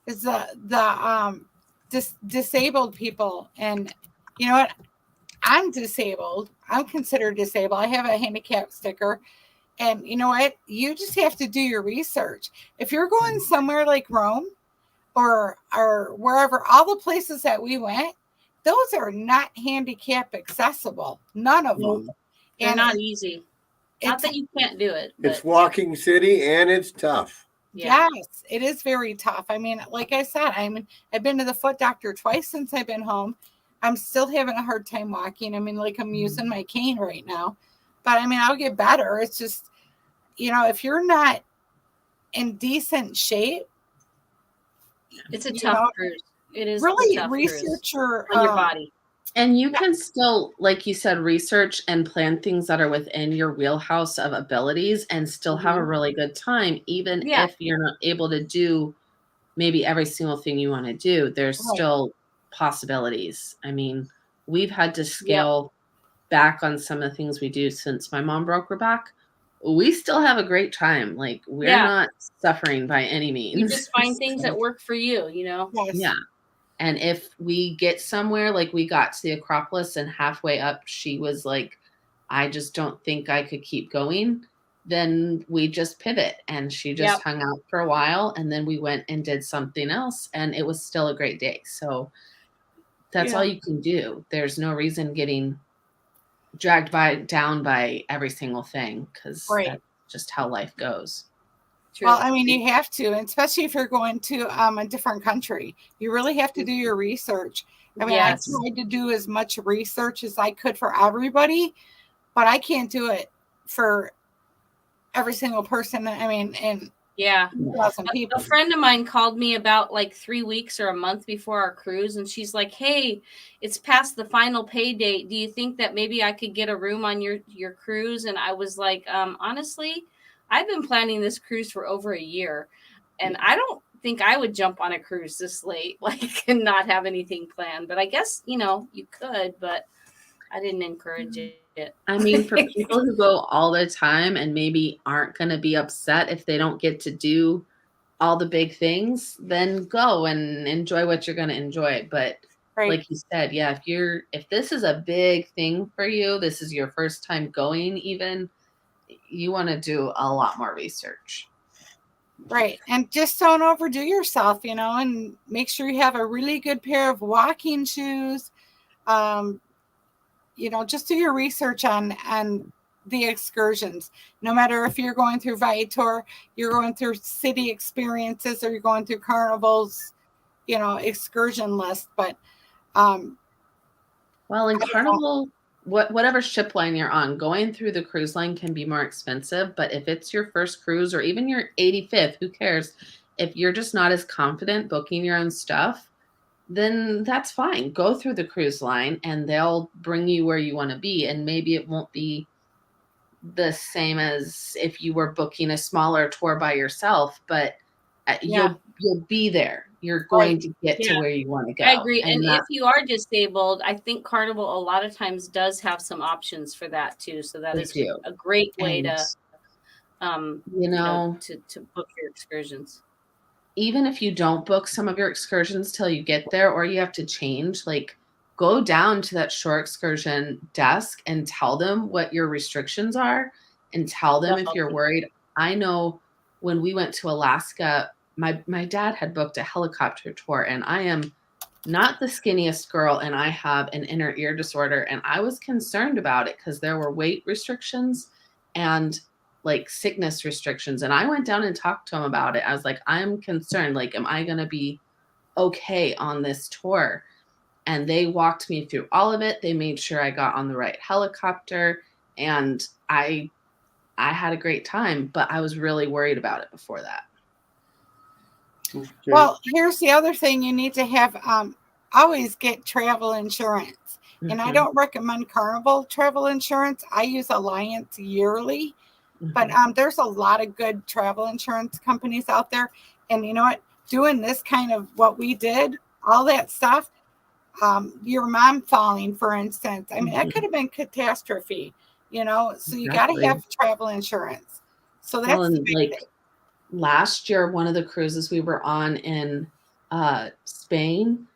is the disabled people. And you know what? I'm disabled. I'm considered disabled. I have a handicap sticker. And you know what? You just have to do your research. If you're going somewhere like Rome or wherever, all the places that we went, those are not handicap accessible. None of them. They're not easy. Not that you can't do it. But it's walking city and it's tough. Yeah. Yes, it is very tough. I mean, like I said, I've been to the foot doctor twice since I've been home. I'm still having a hard time walking. I mean, like I'm using my cane right now. But I mean, I'll get better. It's just, if you're not in decent shape, It's a You tough know, cruise. It is a really tough cruise research your on your body. And you can still, like you said, research and plan things that are within your wheelhouse of abilities and still have a really good time, even Yeah. if you're not able to do maybe every single thing you want to do. There's Right. still possibilities. I mean, we've had to scale back on some of the things we do since my mom broke her back. We still have a great time. Like, we're not suffering by any means. You just find things that work for you, you know? Yes. Yeah. And if we get somewhere, like we got to the Acropolis and halfway up, she was like, I just don't think I could keep going. Then we just pivot, and she just hung out for a while, and then we went and did something else, and it was still a great day. So that's all you can do. There's no reason getting dragged down by every single thing, because that's just how life goes. True. Well, I mean, you have to, and especially if you're going to a different country, you really have to do your research. I mean, I tried to do as much research as I could for everybody, but I can't do it for every single person. I mean, and a friend of mine called me about like 3 weeks or a month before our cruise, and she's like, hey, it's past the final pay date. Do you think that maybe I could get a room on your cruise? And I was like, honestly, I've been planning this cruise for over a year, and I don't think I would jump on a cruise this late, like, and not have anything planned. But I guess, you know, you could, but I didn't encourage it. I mean, for people who go all the time and maybe aren't going to be upset if they don't get to do all the big things, then go and enjoy what you're going to enjoy. But like you said, if this is a big thing for you, this is your first time going even, you want to do a lot more research. Right. And just don't overdo yourself, you know, and make sure you have a really good pair of walking shoes. You know, just do your research on the excursions. No matter if you're going through Viator, you're going through city experiences, or you're going through Carnival's, you know, excursion list. But well, in Carnival, whatever ship line you're on, going through the cruise line can be more expensive. But if it's your first cruise or even your 85th, who cares? If you're just not as confident booking your own stuff, then that's fine. Go through the cruise line and they'll bring you where you want to be. And maybe it won't be the same as if you were booking a smaller tour by yourself, but you'll be there. You're going to get to where you want to go. I agree. And if you are disabled, I think Carnival a lot of times does have some options for that too. So that is a great way to, you know, to book your excursions. Even if you don't book some of your excursions till you get there, or you have to change, like, go down to that shore excursion desk and tell them what your restrictions are, and tell them if you're worried. I know when we went to Alaska, my dad had booked a helicopter tour, and I am not the skinniest girl, and I have an inner ear disorder, and I was concerned about it because there were weight restrictions and like sickness restrictions. And I went down and talked to him about it. I was like, I'm concerned. Like, am I going to be okay on this tour? And they walked me through all of it. They made sure I got on the right helicopter, and I had a great time, but I was really worried about it before that. Okay. Well, here's the other thing you need to have. Always get travel insurance. And I don't recommend Carnival travel insurance. I use Alliance yearly. But there's a lot of good travel insurance companies out there. And you know what? Doing this kind of what we did, all that stuff, your mom falling, for instance, I mean, that could have been catastrophe, you know? So you got to have travel insurance. So that's the big thing. Last year, one of the cruises we were on in Spain,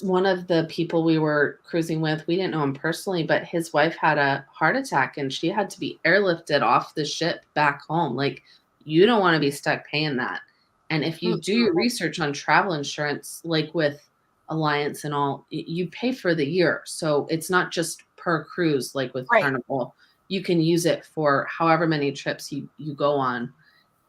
one of the people we were cruising with, we didn't know him personally, but his wife had a heart attack and she had to be airlifted off the ship back home. Like, you don't want to be stuck paying that. And if you do your research on travel insurance, like with Alliance and all, you pay for the year. So it's not just per cruise, like with Carnival. You can use it for however many trips you go on.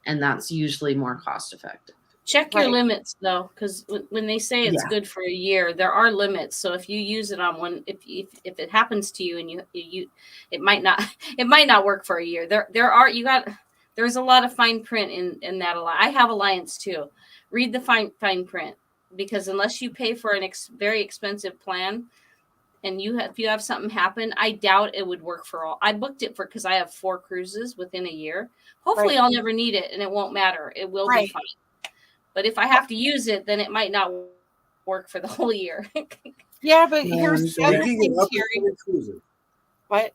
And that's usually more cost effective. Check your limits though, because when they say it's good for a year, there are limits. So if you use it on one, if it happens to you and you it might not work for a year. There's there's a lot of fine print in that. I have Alliance too. Read the fine print, because unless you pay for an very expensive plan, and if you have something happen, I doubt it would work for all. I booked it because I have 4 cruises within a year. Hopefully I'll never need it and it won't matter. It will be fine. But if I have to use it, then it might not work for the whole year. Yeah, but here's the other thing, Terry. What?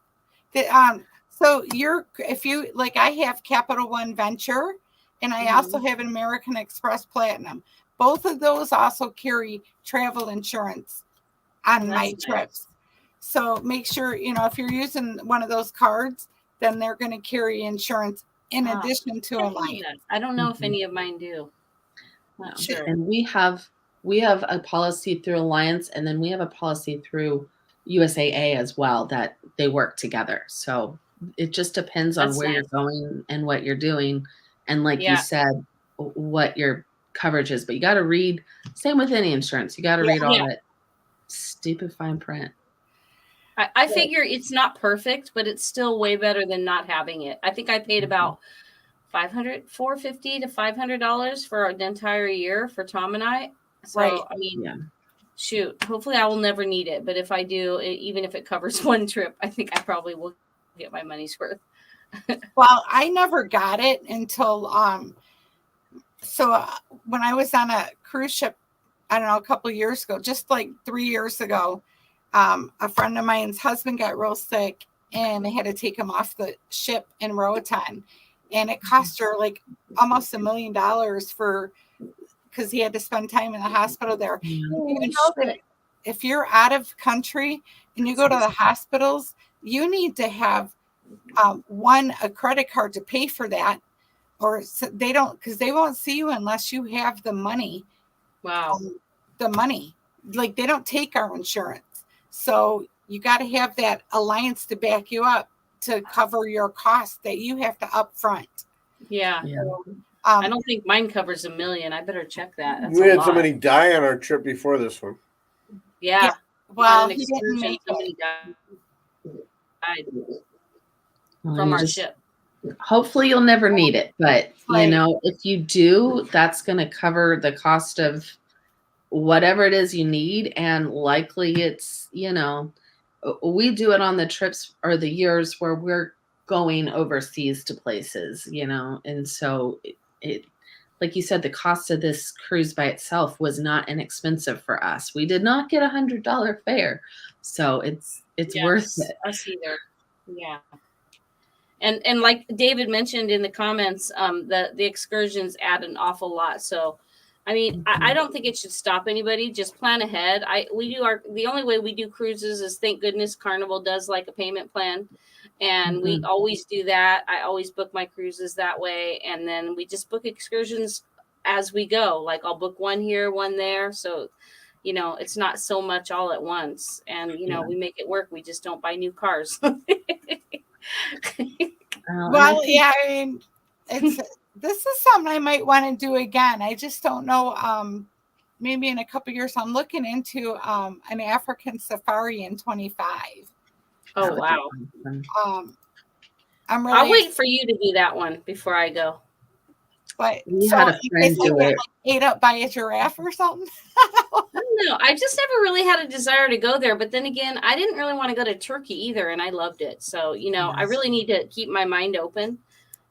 So if you like, I have Capital One Venture, and I also have an American Express Platinum. Both of those also carry travel insurance on my trips. So make sure, if you're using one of those cards, then they're going to carry insurance in addition to a line. I don't know if any of mine do. Not sure. And we have a policy through Alliance, and then we have a policy through USAA as well, that they work together. So it just depends on where you're going and what you're doing. And like you said, what your coverage is, but you got to read, same with any insurance. You got to read all that stupid fine print. I figure it's not perfect, but it's still way better than not having it. I think I paid about $450 to $500 for an entire year for Tom and I. So I mean, shoot, hopefully I will never need it. But if I do, even if it covers one trip, I think I probably will get my money's worth. Well, I never got it until when I was on a cruise ship, I don't know, a couple of years ago, just like 3 years ago, a friend of mine's husband got real sick, and they had to take him off the ship in Roatan, and it cost her like almost $1 million because he had to spend time in the hospital there. You know that if you're out of country and you go to the hospitals, you need to have a credit card to pay for that, or they don't, because they won't see you unless you have the money. Wow. The money, like they don't take our insurance, so you got to have that Alliance to back you up to cover your costs that you have to upfront. Yeah. So, I don't think mine covers $1 million. I better check that. That's we had somebody die on our trip before this one. Yeah. Well, he didn't make somebody died from our ship. Hopefully you'll never need it, but if you do, that's going to cover the cost of whatever it is you need. And likely it's, we do it on the trips or the years where we're going overseas to places, and so it like you said, the cost of this cruise by itself was not inexpensive for us. We did not get $100 fare, so it's worth it. Us either. Yeah. And like David mentioned in the comments, the excursions add an awful lot. So, I mean, I don't think it should stop anybody. Just plan ahead. The only way we do cruises is, thank goodness, Carnival does like a payment plan, and we always do that. I always book my cruises that way, and then we just book excursions as we go. Like I'll book one here, one there, so it's not so much all at once. And we make it work. We just don't buy new cars. Well, yeah, I mean, this is something I might want to do again. I just don't know. Maybe in a couple of years, I'm looking into an African safari in 25. Oh, wow. I'll wait for you to do that one before I go. But we had a friend do it. Ate up by a giraffe or something? No, I just never really had a desire to go there. But then again, I didn't really want to go to Turkey either, and I loved it. So, I really need to keep my mind open.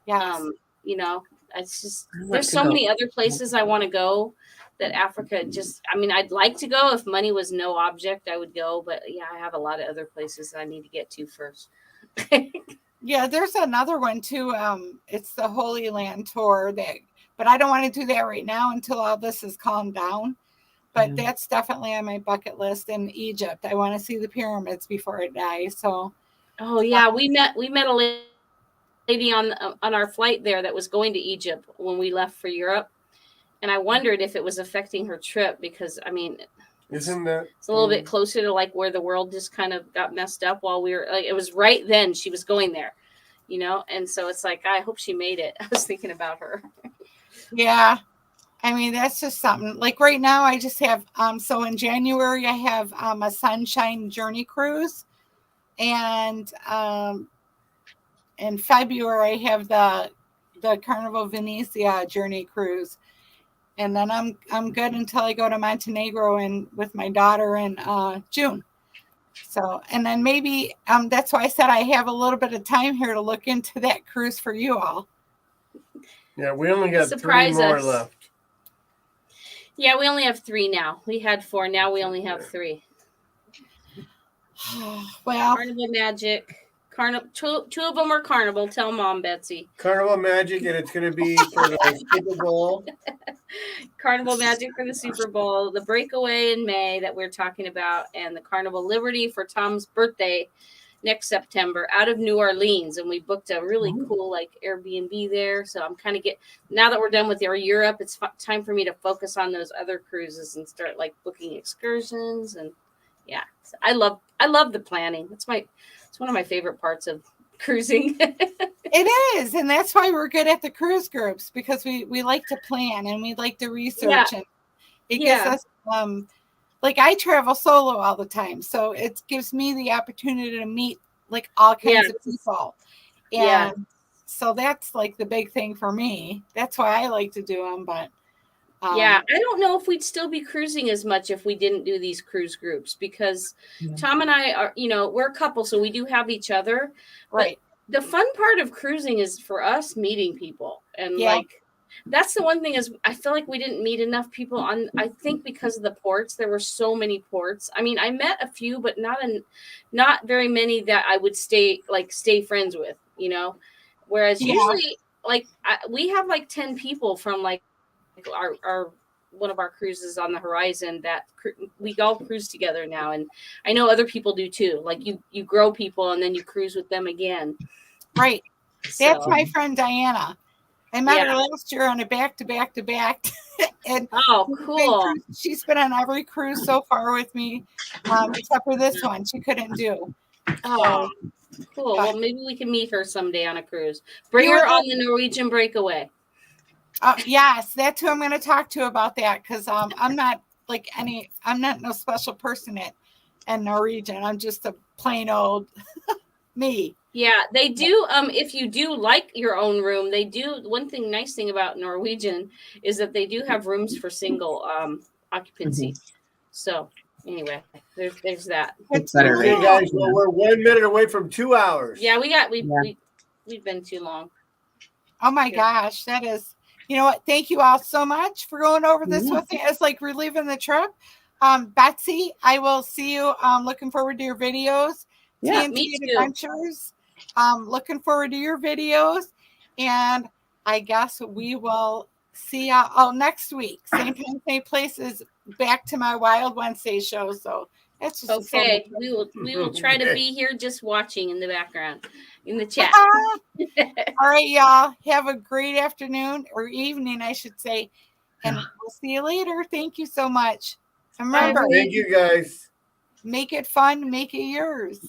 Yes. It's just, there's so many other places I want to go that Africa I'd like to go. If money was no object, I would go. But yeah, I have a lot of other places I need to get to first. Yeah, there's another one too. It's the Holy Land tour but I don't want to do that right now until all this is calmed down. But that's definitely on my bucket list. In Egypt, I want to see the pyramids before I die. So, oh yeah, we met a lady on our flight there that was going to Egypt when we left for Europe, and I wondered if it was affecting her trip because isn't that it's a little bit closer to like where the world just kind of got messed up while we were like, it was right then she was going there, and so it's like, I hope she made it. I was thinking about her. Yeah. I mean, that's just something. Like right now I just have so in January I have a Sunshine Journey cruise, and in February I have the the Carnival Venezia journey cruise. And then I'm good until I go to Montenegro and with my daughter in June. So, and then maybe that's why I said I have a little bit of time here to look into that cruise for you all. Yeah, we only got Surprise 3 more us. left. Yeah, we only have 3 now. We had 4. Now we only have 3. Well, Carnival Magic. Two of them are Carnival. Tell Mom, Betsy. Carnival Magic, and it's going to be for the Super Bowl. Carnival Magic for the Super Bowl, the Breakaway in May that we're talking about, and the Carnival Liberty for Tom's birthday next September out of New Orleans. And we booked a really cool like Airbnb there. So I'm kind of now that we're done with our Europe, it's time for me to focus on those other cruises and start like booking excursions. And yeah, so I love the planning. It's one of my favorite parts of cruising. it is, and that's why we're good at the cruise groups, because we like to plan and we like to research, and it gives us like I travel solo all the time, so it gives me the opportunity to meet like all kinds of people, and so that's like the big thing for me. That's why I like to do them. But I don't know if we'd still be cruising as much if we didn't do these cruise groups, because Tom and I are, we're a couple, so we do have each other. Right. But the fun part of cruising is for us meeting people. And like, that's the one thing is I feel like we didn't meet enough people I think because of the ports. There were so many ports. I mean, I met a few, but not very many that I would stay friends with, whereas usually like we have like 10 people from like our one of our cruises on the horizon that we all cruise together now, and I know other people do too. Like you grow people and then you cruise with them again. Right. That's my friend Diana. I met her last year on a back-to-back, and cool. She's been on every cruise so far with me, except for this one. She couldn't do. Oh, cool. Well, maybe we can meet her someday on a cruise. Bring her on the Norwegian Breakaway. Yes, that's who I'm going to talk to about that, because I'm not no special person in Norwegian. I'm just a plain old me. Yeah, they do. If you do like your own room, they do. Nice thing about Norwegian is that they do have rooms for single occupancy. Mm-hmm. So anyway, there's that. Okay, guys. Well, we're 1 minute away from 2 hours. Yeah, we've been too long. Oh my gosh, that is. You know what? Thank you all so much for going over this with me. It's like reliving the trip. Betsy, I will see you. Looking forward to your videos. Yeah, TNT me too. Adventures. Looking forward to your videos. And I guess we will see y'all next week. Same time, same place, is back to my Wild Wednesday show. So that's just okay. We will try to be here just watching in the background. In the chat. All right, y'all. Have a great afternoon or evening, I should say. And we'll see you later. Thank you so much. And remember, thank you guys. Make it fun, make it yours.